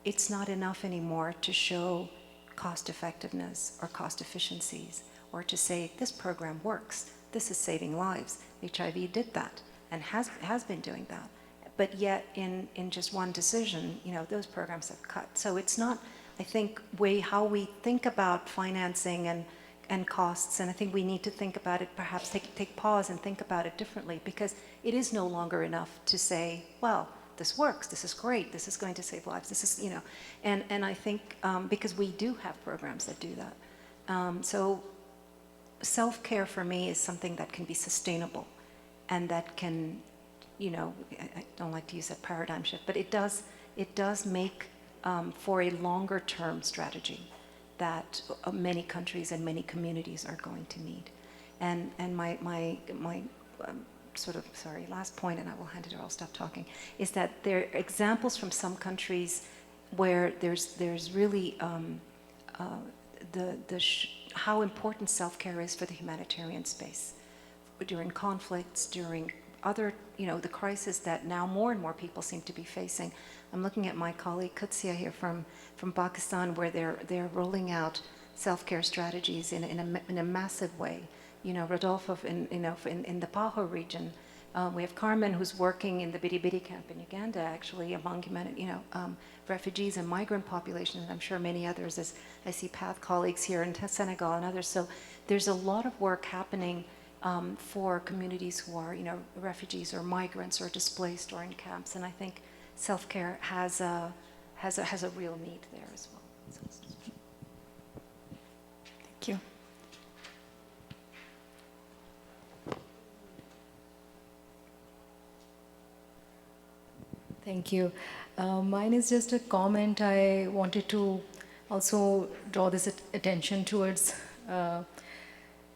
it's not enough anymore to show cost effectiveness or cost efficiencies, or to say this program works, this is saving lives. HIV did that and has been doing that. But yet in just one decision, those programs have cut. So it's not, I think, how we think about financing and costs, and I think we need to think about it, perhaps take pause and think about it differently, because it is no longer enough to say, well, this works, this is great, this is going to save lives, this is, and I think because we do have programs that do that. So self-care for me is something that can be sustainable and that can, I don't like to use that paradigm shift, but it does make for a longer term strategy that many countries and many communities are going to need. And my last point, and I will hand it or I'll stop talking, is that there are examples from some countries where there's really how important self-care is for the humanitarian space during conflicts, during other, the crisis that now more and more people seem to be facing. I'm looking at my colleague Kutsia here from Pakistan, where they're rolling out self-care strategies in a massive way. Rodolfo in the Paho region. We have Carmen, who's working in the Bidi camp in Uganda, actually among refugees and migrant populations, and I'm sure many others, as I see PATH colleagues here in Senegal and others. So there's a lot of work happening for communities who are, refugees or migrants or displaced or in camps, and I think self-care has a real need there as well. Thank you. Thank you. Mine is just a comment. I wanted to also draw this attention towards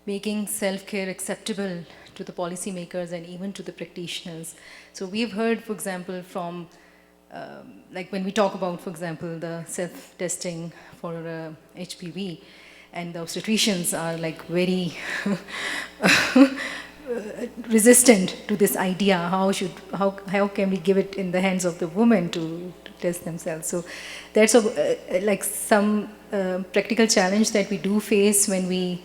making self-care acceptable to the policymakers and even to the practitioners. So we've heard, for example, from, like when we talk about, for example, the self-testing for HPV, and the obstetricians are like very resistant to this idea. How can we give it in the hands of the woman to test themselves? So that's like some practical challenge that we do face when we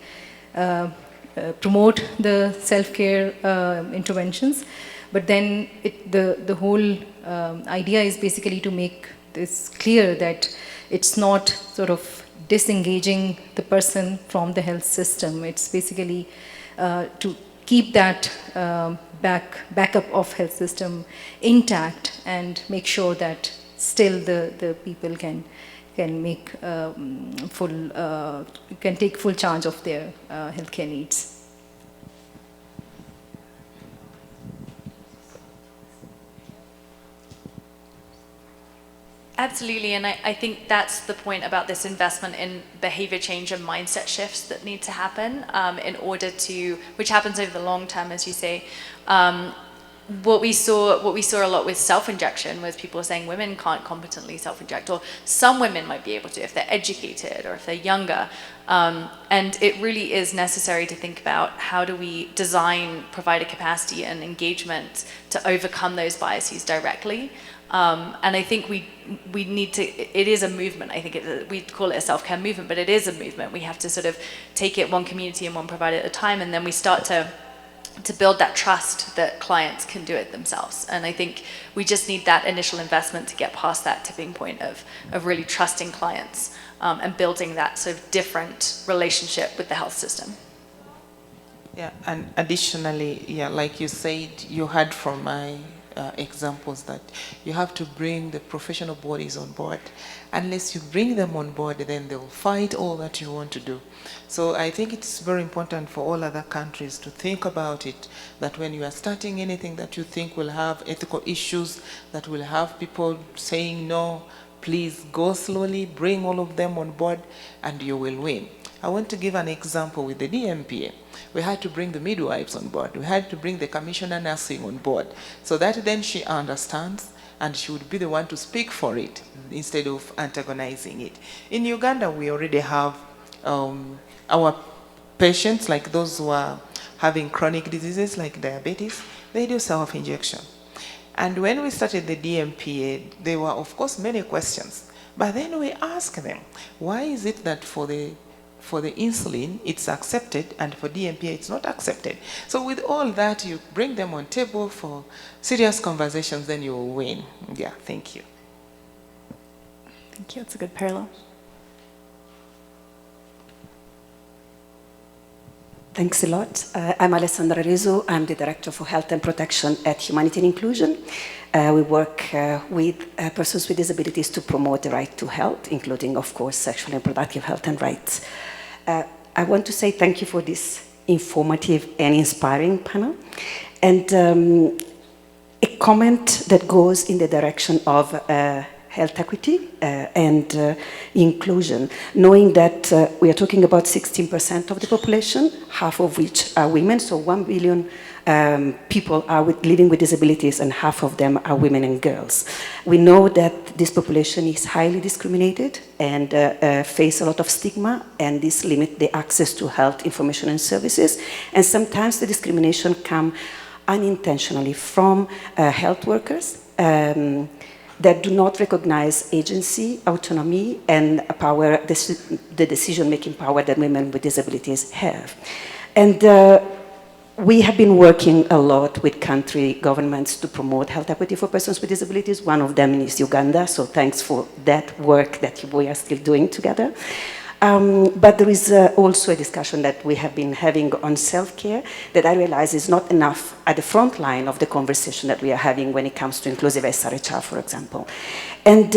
promote the self-care interventions. But then the whole idea is basically to make this clear that it's not sort of disengaging the person from the health system. It's basically to keep that backup of health system intact and make sure that still the people can make can take full charge of their healthcare needs. Absolutely, and I think that's the point about this investment in behavior change and mindset shifts that need to happen in order to, which happens over the long term, as you say. What we saw a lot with self-injection was people saying women can't competently self-inject, or some women might be able to if they're educated or if they're younger. And it really is necessary to think about how do we design provider capacity and engagement to overcome those biases directly. And I think we need to, it is a movement. I think we call it a self-care movement, but it is a movement. We have to sort of take it one community and one provider at a time, and then we start to build that trust that clients can do it themselves. And I think we just need that initial investment to get past that tipping point of really trusting clients and building that sort of different relationship with the health system. Yeah, and additionally, yeah, like you said, you heard from my examples that you have to bring the professional bodies on board. Unless you bring them on board, then they will fight all that you want to do. So I think it's very important for all other countries to think about it, that when you are starting anything that you think will have ethical issues, that will have people saying no, please go slowly, bring all of them on board, and you will win. I want to give an example with the DMPA. We had to bring the midwives on board. We had to bring the commissioner nursing on board, so that then she understands and she would be the one to speak for it instead of antagonizing it. In Uganda, we already have our patients, like those who are having chronic diseases like diabetes, they do self-injection. And when we started the DMPA, there were, of course, many questions. But then we ask them, why is it that for the insulin, it's accepted, and for DMPA, it's not accepted? So with all that, you bring them on table for serious conversations, then you will win. Yeah, thank you. Thank you. It's a good parallel. Thanks a lot. I'm Alessandra Reso. I'm the Director for Health and Protection at Humanity and Inclusion. We work with persons with disabilities to promote the right to health, including, of course, sexual and reproductive health and rights. I want to say thank you for this informative and inspiring panel. And a comment that goes in the direction of health equity and inclusion, knowing that we are talking about 16% of the population, half of which are women, so 1 billion people are living with disabilities, and half of them are women and girls. We know that this population is highly discriminated and face a lot of stigma, and this limits the access to health information and services. And sometimes the discrimination comes unintentionally from health workers that do not recognize agency, autonomy, and power, the decision-making power that women with disabilities have. And we have been working a lot with country governments to promote health equity for persons with disabilities. One of them is Uganda, so thanks for that work that we are still doing together. But there is also a discussion that we have been having on self-care that I realize is not enough at the front line of the conversation that we are having when it comes to inclusive SRHR, for example. And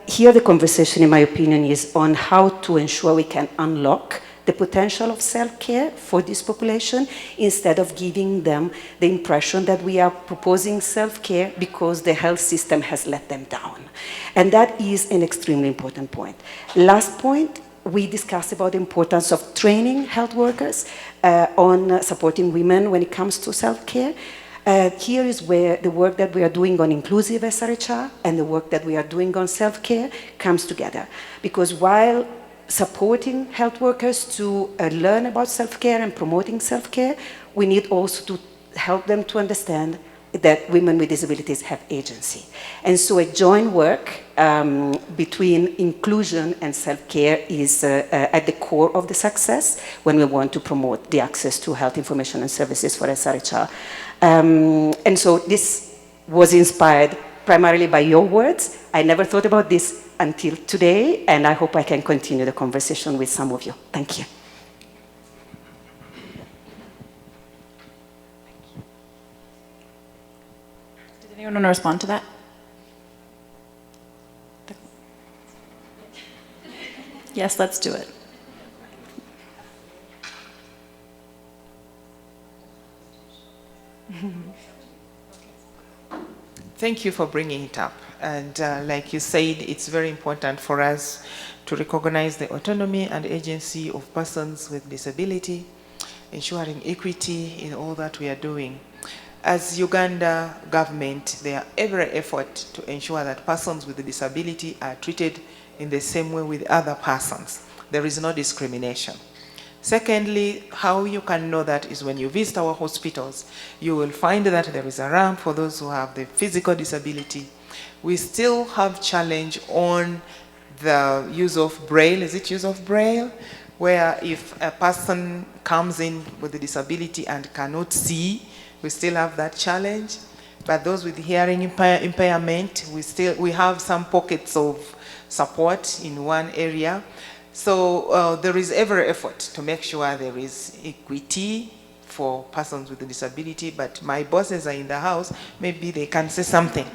here the conversation, in my opinion, is on how to ensure we can unlock the potential of self-care for this population instead of giving them the impression that we are proposing self-care because the health system has let them down. And that is an extremely important point. Last point, we discussed about the importance of training health workers on supporting women when it comes to self-care. Here is where the work that we are doing on inclusive SRHR and the work that we are doing on self-care comes together. Because while supporting health workers to learn about self-care and promoting self-care, we need also to help them to understand that women with disabilities have agency. And so a joint work between inclusion and self-care is at the core of the success when we want to promote the access to health information and services for SRHR. And so this was inspired primarily by your words. I never thought about this until today, and I hope I can continue the conversation with some of you. Thank you. Did anyone want to respond to that? Yes, let's do it. Thank you for bringing it up. And like you said, it's very important for us to recognize the autonomy and agency of persons with disability, ensuring equity in all that we are doing. As Uganda government, there are every effort to ensure that persons with a disability are treated in the same way with other persons. There is no discrimination. Secondly, how you can know that is when you visit our hospitals, you will find that there is a ramp for those who have the physical disability. We still have challenge on the use of Braille. Is it use of Braille? Where if a person comes in with a disability and cannot see, we still have that challenge. But those with hearing impairment, we have some pockets of support in one area. So there is every effort to make sure there is equity for persons with a disability, but my bosses are in the house, maybe they can say something.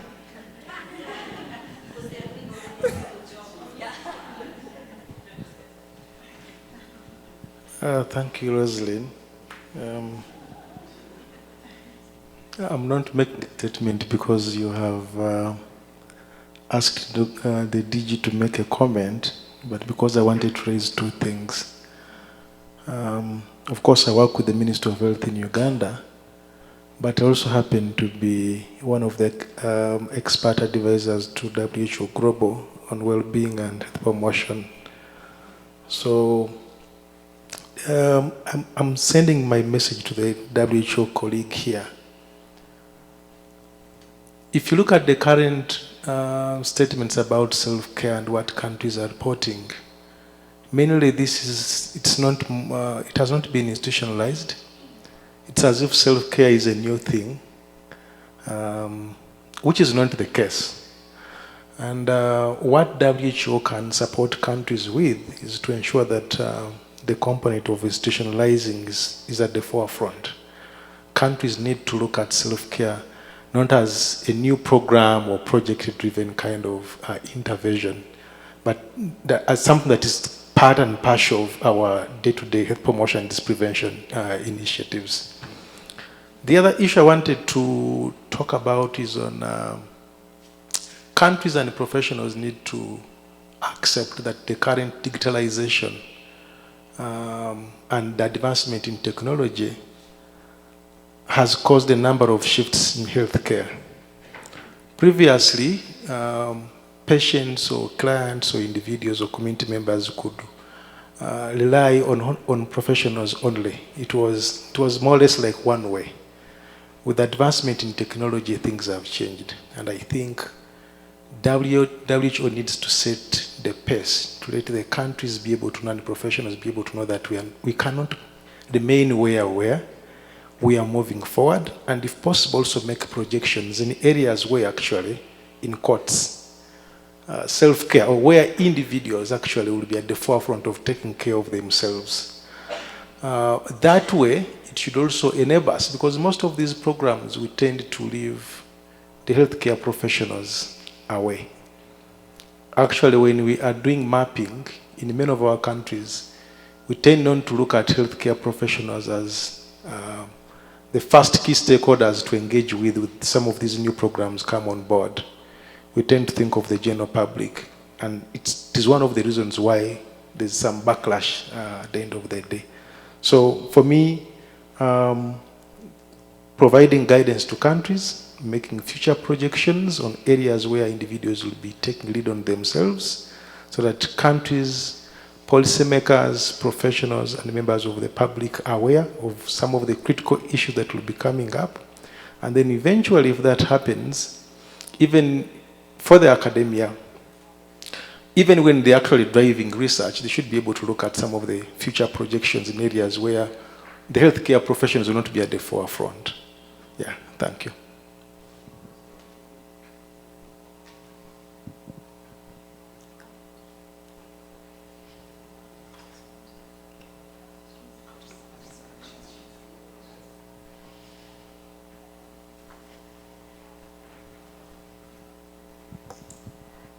Thank you, Rosalind. I'm not making a statement because you have asked the DG to make a comment, but because I wanted to raise two things. Of course, I work with the Ministry of Health in Uganda, but I also happen to be one of the expert advisors to WHO Global on well-being and health promotion. So I'm sending my message to the WHO colleague here. If you look at the current statements about self-care and what countries are reporting, mainly it has not been institutionalized. It's as if self-care is a new thing, which is not the case. And what WHO can support countries with is to ensure that the component of institutionalizing is at the forefront. Countries need to look at self-care not as a new program or project-driven kind of intervention, but as something that is part and parcel of our day-to-day health promotion and prevention initiatives. The other issue I wanted to talk about is on countries and professionals need to accept that the current digitalization and the advancement in technology has caused a number of shifts in healthcare. Previously, patients or clients or individuals or community members could rely on professionals only. It was more or less like one way. With advancement in technology, things have changed. And I think WHO needs to set the pace to let the countries be able to know and professionals be able to know that we cannot remain where we are moving forward, and if possible also make projections in areas where actually, in courts, self-care, or where individuals actually will be at the forefront of taking care of themselves. That way, it should also enable us, because most of these programs, we tend to leave the healthcare professionals away. Actually, when we are doing mapping in many of our countries, we tend not to look at healthcare professionals as the first key stakeholders to engage with some of these new programs come on board. We tend to think of the general public, and it is one of the reasons why there's some backlash at the end of the day. So for me, providing guidance to countries, making future projections on areas where individuals will be taking lead on themselves, so that countries, policymakers, professionals, and members of the public are aware of some of the critical issues that will be coming up. And then eventually, if that happens, even for the academia, even when they're actually driving research, they should be able to look at some of the future projections in areas where the healthcare professionals will not be at the forefront. Yeah, thank you.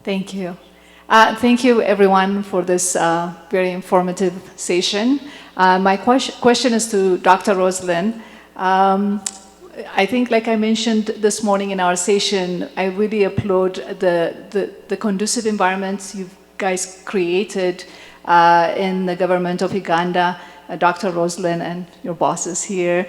Thank you. Thank you, everyone, for this very informative session. My question is to Dr. Rosalind. I think, like I mentioned this morning in our session, I really applaud the conducive environments you guys created in the government of Uganda, Dr. Rosalind and your bosses here.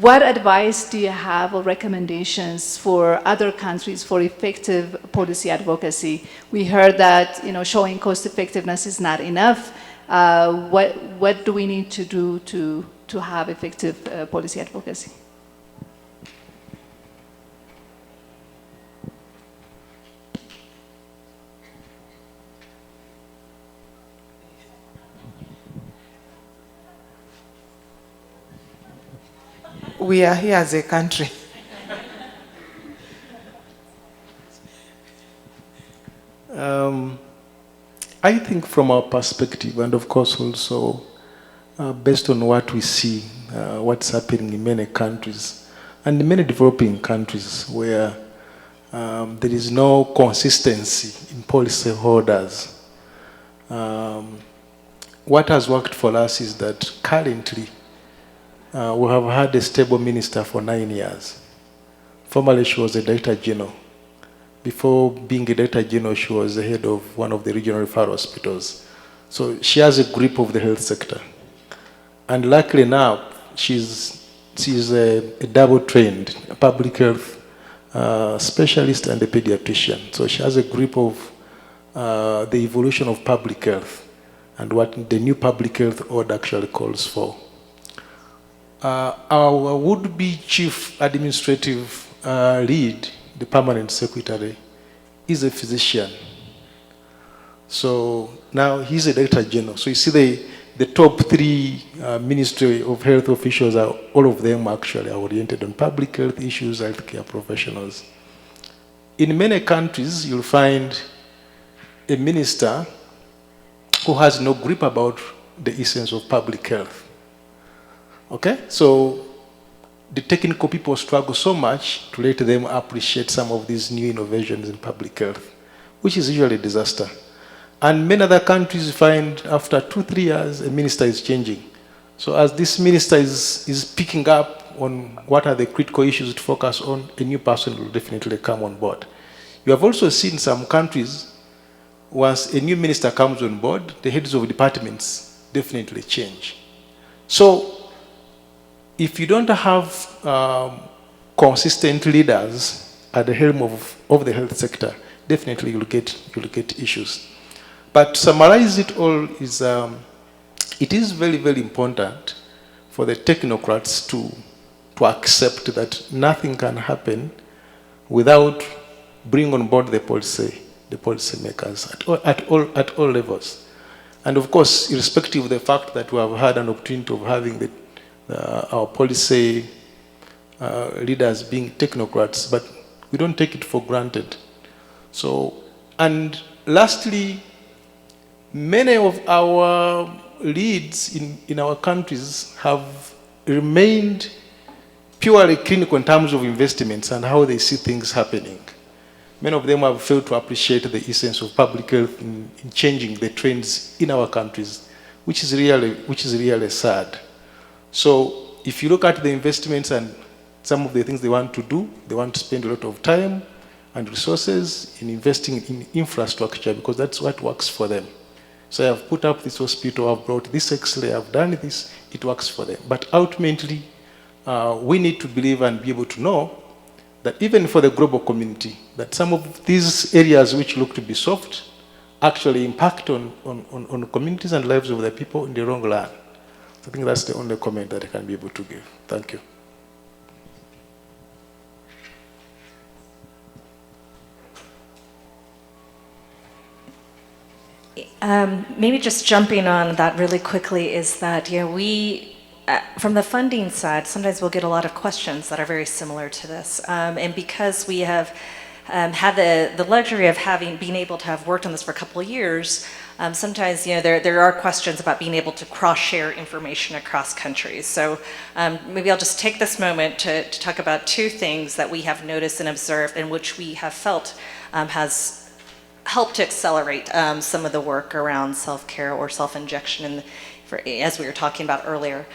What advice do you have or recommendations for other countries for effective policy advocacy? We heard that showing cost effectiveness is not enough. What do we need to do to have effective policy advocacy? We are here as a country. I think from our perspective, and of course also based on what we see, what's happening in many countries, and in many developing countries where there is no consistency in policy holders. What has worked for us is that currently we have had a stable minister for 9 years. Formerly, she was a Director General. Before being a Director General, she was the head of one of the regional referral hospitals. So she has a grip of the health sector. And luckily now, she's a double-trained public health specialist and a pediatrician. So she has a grip of the evolution of public health and what the new public health order actually calls for. Our would-be chief administrative lead, the permanent secretary, is a physician. So now he's a director general. So you see the top three Ministry of Health officials, are all of them actually are oriented on public health issues, healthcare professionals. In many countries, you'll find a minister who has no grip about the essence of public health. Okay? So the technical people struggle so much to let them appreciate some of these new innovations in public health, which is usually a disaster. And many other countries find after 2-3 years, a minister is changing. So as this minister is picking up on what are the critical issues to focus on, a new person will definitely come on board. You have also seen some countries, once a new minister comes on board, the heads of departments definitely change. So if you don't have consistent leaders at the helm of the health sector, definitely you'll get issues. But to summarize it all, it is very, very important for the technocrats to accept that nothing can happen without bringing on board the policymakers at all levels. And of course, irrespective of the fact that we have had an opportunity of having our policy leaders being technocrats, but we don't take it for granted. So, and lastly, many of our leads in our countries have remained purely clinical in terms of investments and how they see things happening. Many of them have failed to appreciate the essence of public health in changing the trends in our countries, which is really sad. So if you look at the investments and some of the things they want to do, they want to spend a lot of time and resources in investing in infrastructure because that's what works for them. So I've put up this hospital, I've brought this X-ray, I've done this, it works for them. But ultimately, we need to believe and be able to know that even for the global community, that some of these areas which look to be soft actually impact on communities and lives of the people in the long run. So I think that's the only comment that I can be able to give. Thank you. Maybe just jumping on that really quickly is that, we, from the funding side, sometimes we'll get a lot of questions that are very similar to this. And because we have had the luxury of being able to have worked on this for a couple of years, sometimes, there are questions about being able to cross-share information across countries. So maybe I'll just take this moment to talk about two things that we have noticed and observed and which we have felt has helped to accelerate some of the work around self-care or self-injection, as we were talking about earlier.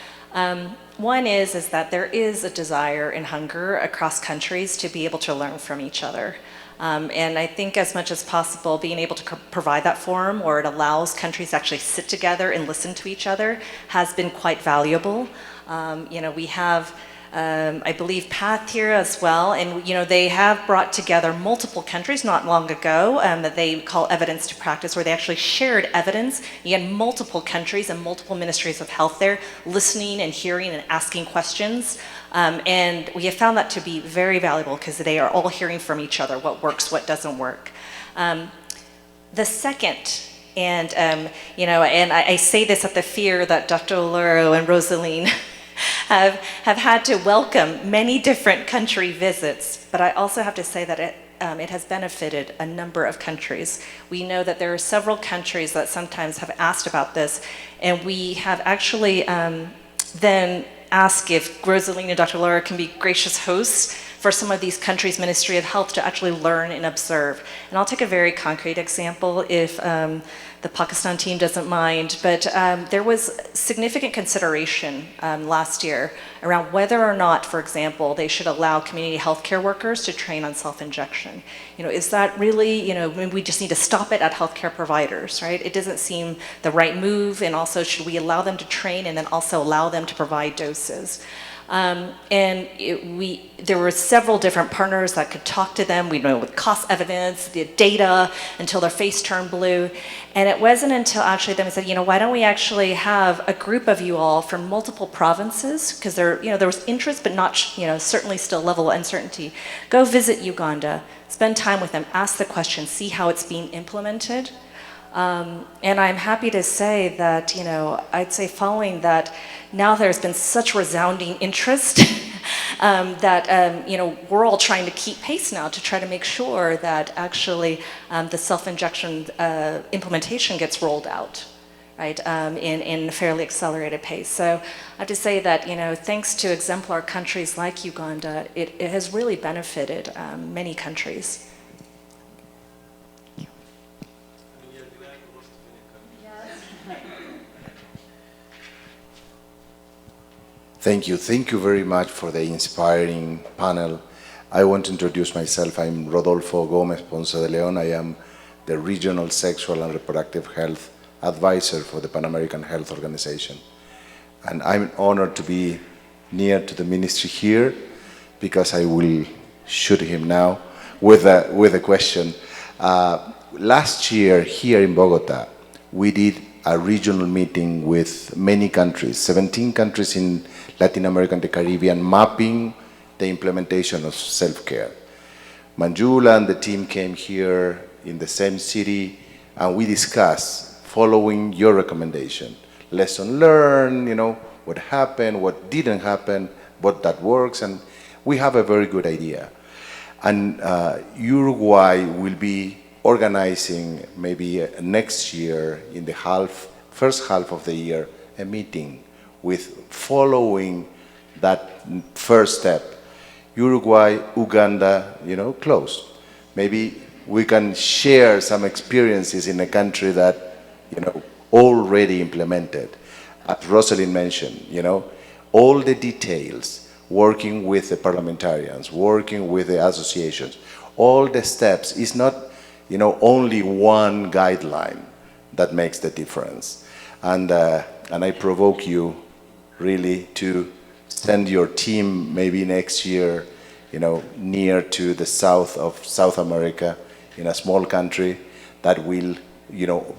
One is that there is a desire and hunger across countries to be able to learn from each other. And I think as much as possible, being able to provide that forum where it allows countries to actually sit together and listen to each other has been quite valuable. We have I believe PATH here as well, and they have brought together multiple countries not long ago that they call evidence to practice, where they actually shared evidence. You had multiple countries and multiple ministries of health there listening and hearing and asking questions, and we have found that to be very valuable because they are all hearing from each other what works, what doesn't work. The second, and I say this at the fear that Dr. Oluro and Rosaline have had to welcome many different country visits, but I also have to say that it has benefited a number of countries. We know that there are several countries that sometimes have asked about this, and we have actually then asked if Rosaline and Dr. Oluro can be gracious hosts for some of these countries' Ministry of Health to actually learn and observe. And I'll take a very concrete example if the Pakistan team doesn't mind, but there was significant consideration last year around whether or not, for example, they should allow community healthcare workers to train on self-injection. Is that really, we just need to stop it at healthcare providers, right? It doesn't seem the right move, and also should we allow them to train and then also allow them to provide doses? There were several different partners that could talk to them. We know with cost evidence, the data, until their face turned blue. And it wasn't until actually them said, why don't we actually have a group of you all from multiple provinces, because there was interest, but not, certainly still level of uncertainty. Go visit Uganda, spend time with them, ask the questions, see how it's being implemented. And I'm happy to say that, I'd say following that, now there's been such resounding interest that, we're all trying to keep pace now to try to make sure that actually the self-injection implementation gets rolled out, right, in a fairly accelerated pace. So I have to say that, thanks to exemplar countries like Uganda, it has really benefited many countries. Thank you. Thank you very much for the inspiring panel. I want to introduce myself. I'm Rodolfo Gomez Ponce de Leon. I am the Regional Sexual and Reproductive Health Advisor for the Pan American Health Organization. And I'm honored to be near to the ministry here because I will shoot him now with a question. Last year here in Bogotá, we did a regional meeting with many countries, 17 countries in Latin America and the Caribbean, mapping the implementation of self-care. Manjula and the team came here in the same city, and we discussed, following your recommendation, lesson learned, what happened, what didn't happen, what that works, and we have a very good idea. And Uruguay will be organizing maybe next year in the first half of the year a meeting with following that first step. Uruguay, Uganda, close. Maybe we can share some experiences in a country that, already implemented. As Rosalind mentioned, all the details, working with the parliamentarians, working with the associations, all the steps is not, only one guideline that makes the difference. And I provoke you really to send your team maybe next year, near to the south of South America, in a small country that will,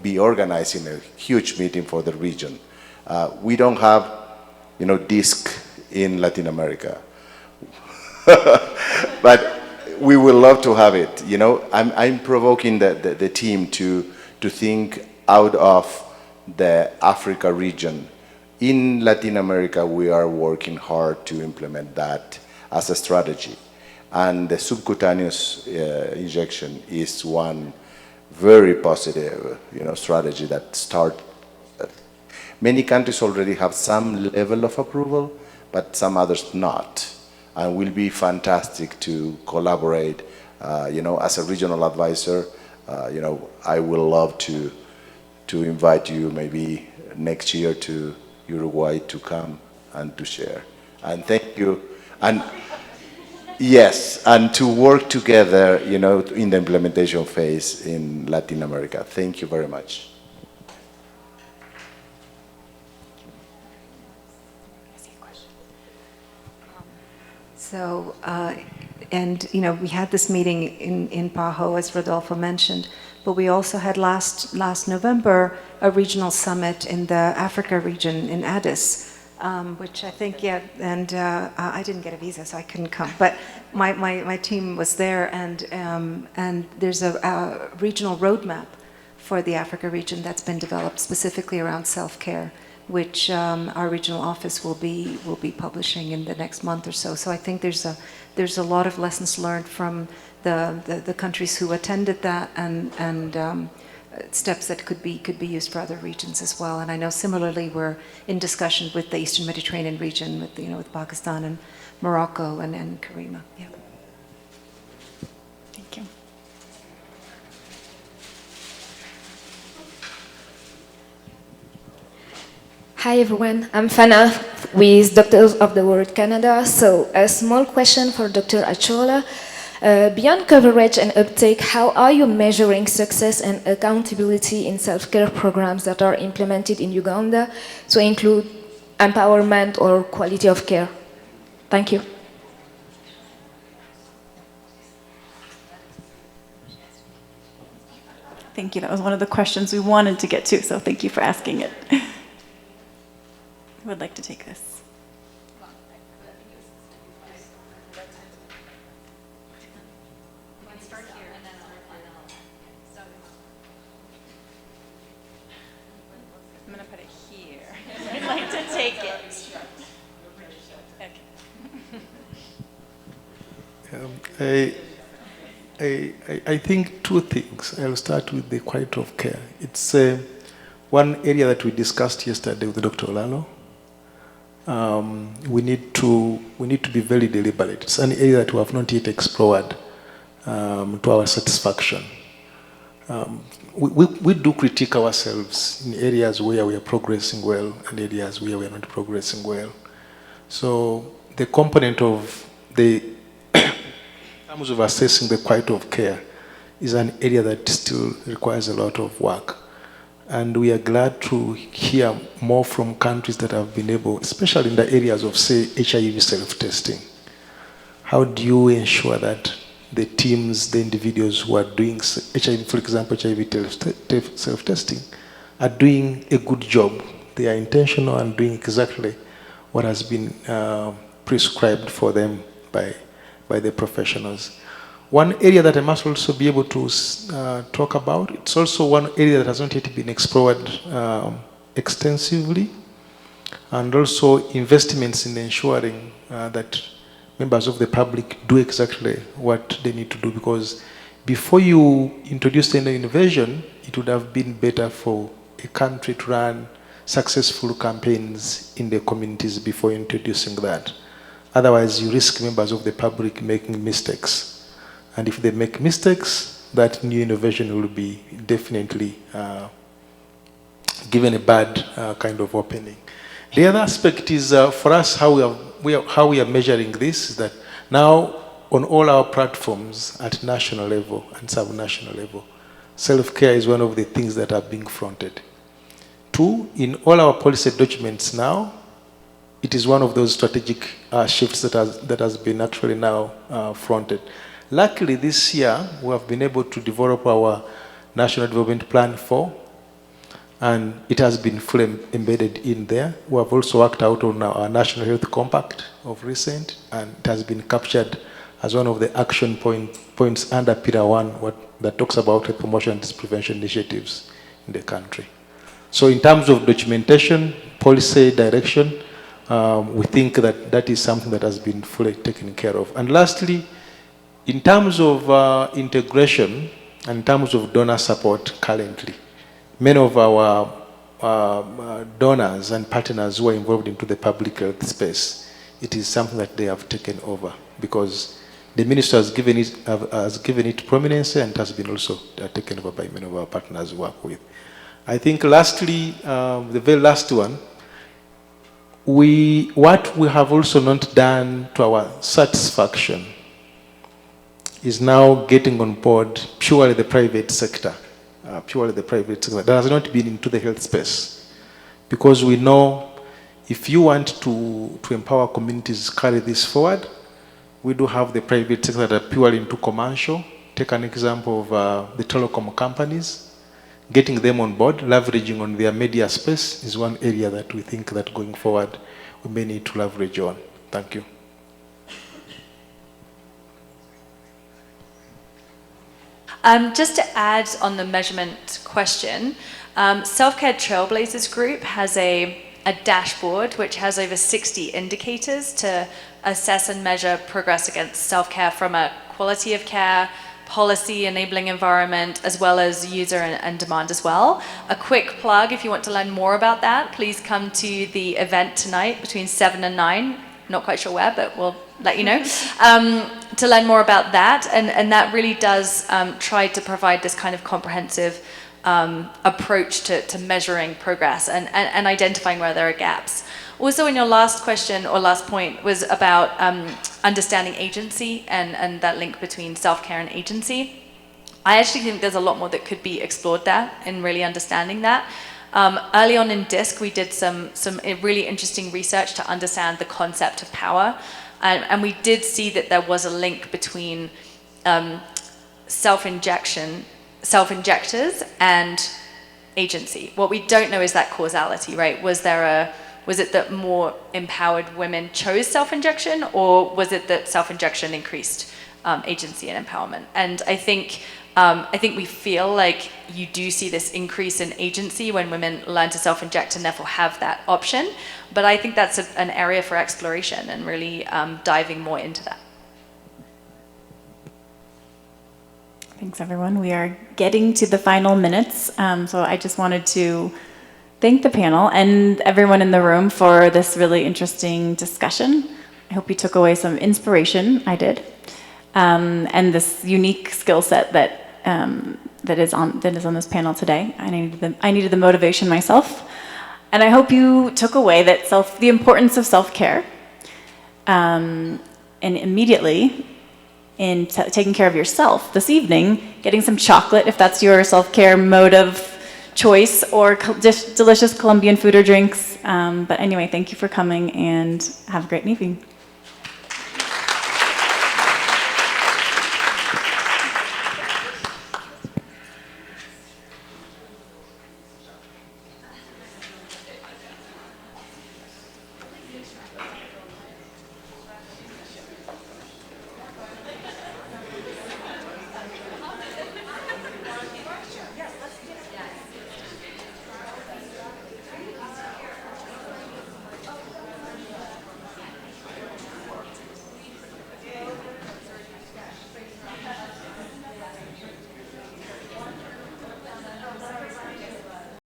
be organizing a huge meeting for the region. We don't have, DISC in Latin America, but we will love to have it. I'm provoking the team to think out of the Africa region. In Latin America, we are working hard to implement that as a strategy. And the subcutaneous injection is one very positive, strategy that start. Many countries already have some level of approval, but some others not. And will be fantastic to collaborate, as a regional advisor. I will love to invite you maybe next year to Uruguay to come and to share. And thank you. And yes, and to work together, in the implementation phase in Latin America. Thank you very much. So, we had this meeting in Pajo, as Rodolfo mentioned, but we also had last November a regional summit in the Africa region in Addis, which I think, and I didn't get a visa, so I couldn't come, but my team was there, and there's a regional roadmap for the Africa region that's been developed specifically around self-care, which our regional office will be publishing in the next month or so. So I think there's a lot of lessons learned from the countries who attended that, and steps that could be used for other regions as well. And I know similarly we're in discussion with the Eastern Mediterranean region, with Pakistan and Morocco and Karima. Yeah. Thank you. Hi everyone, I'm Fana with Doctors of the World Canada. So a small question for Dr. Achola. Beyond coverage and uptake, how are you measuring success and accountability in self-care programs that are implemented in Uganda to include empowerment or quality of care? Thank you. Thank you. That was one of the questions we wanted to get to, so thank you for asking it. Who would like to take this? I'm going to put it here. I'd like to take it. Okay. I think two things. I'll start with the quality of care. It's one area that we discussed yesterday with Dr. Olalo. We need to be very deliberate. It's an area that we have not yet explored to our satisfaction. We do critique ourselves in areas where we are progressing well and areas where we are not progressing well. So the component of the in terms of assessing the quality of care is an area that still requires a lot of work. And we are glad to hear more from countries that have been able, especially in the areas of, say, HIV self-testing. How do you ensure that the teams, the individuals who are doing HIV, for example, HIV self-testing, are doing a good job? They are intentional and doing exactly what has been prescribed for them by the professionals. One area that I must also be able to talk about, it's also one area that has not yet been explored extensively, and also investments in ensuring that members of the public do exactly what they need to do, because before you introduce any innovation, it would have been better for a country to run successful campaigns in the communities before introducing that. Otherwise, you risk members of the public making mistakes. And if they make mistakes, that new innovation will be definitely given a bad kind of opening. The other aspect is, for us, how we are measuring this is that now on all our platforms at national level and sub-national level, self-care is one of the things that are being fronted. Two, in all our policy documents now, it is one of those strategic shifts that has been actually now fronted. Luckily, this year, we have been able to develop our National Development Plan 4, and it has been fully embedded in there. We have also worked out on our National Health Compact of recent, and it has been captured as one of the action points under Pillar 1 that talks about the promotion and prevention initiatives in the country. So in terms of documentation, policy direction, we think that is something that has been fully taken care of. And lastly, in terms of integration and in terms of donor support currently, many of our donors and partners who are involved into the public health space, it is something that they have taken over because the minister has given it prominence, and it has been also taken over by many of our partners we work with. I think lastly, the very last one, what we have also not done to our satisfaction is now getting on board purely the private sector, that has not been into the health space. Because we know if you want to empower communities to carry this forward, we do have the private sector that are purely into commercial. Take an example of the telecom companies. Getting them on board, leveraging on their media space is one area that we think that going forward we may need to leverage on. Thank you. Just to add on the measurement question, Self-Care Trailblazers Group has a dashboard which has over 60 indicators to assess and measure progress against self-care from a quality of care, policy enabling environment, as well as user and demand as well. A quick plug, if you want to learn more about that, please come to the event tonight between 7 and 9. Not quite sure where, but we'll let you know, to learn more about that. And that really does try to provide this kind of comprehensive approach to measuring progress and identifying where there are gaps. Also, in your last question or last point was about understanding agency and that link between self-care and agency. I actually think there's a lot more that could be explored there in really understanding that. Early on in DISC, we did some really interesting research to understand the concept of power. And we did see that there was a link between self-injectors and agency. What we don't know is that causality, right? Was it that more empowered women chose self-injection, or was it that self-injection increased agency and empowerment? And I think we feel like you do see this increase in agency when women learn to self-inject and therefore have that option. But I think that's an area for exploration and really diving more into that. Thanks, everyone. We are getting to the final minutes, so I just wanted to thank the panel and everyone in the room for this really interesting discussion. I hope you took away some inspiration. I did, and this unique skill set that is on this panel today. I needed the motivation myself, and I hope you took away that the importance of self-care, and immediately in taking care of yourself this evening, getting some chocolate if that's your self-care mode of choice, or delicious Colombian food or drinks. But anyway, thank you for coming and have a great evening.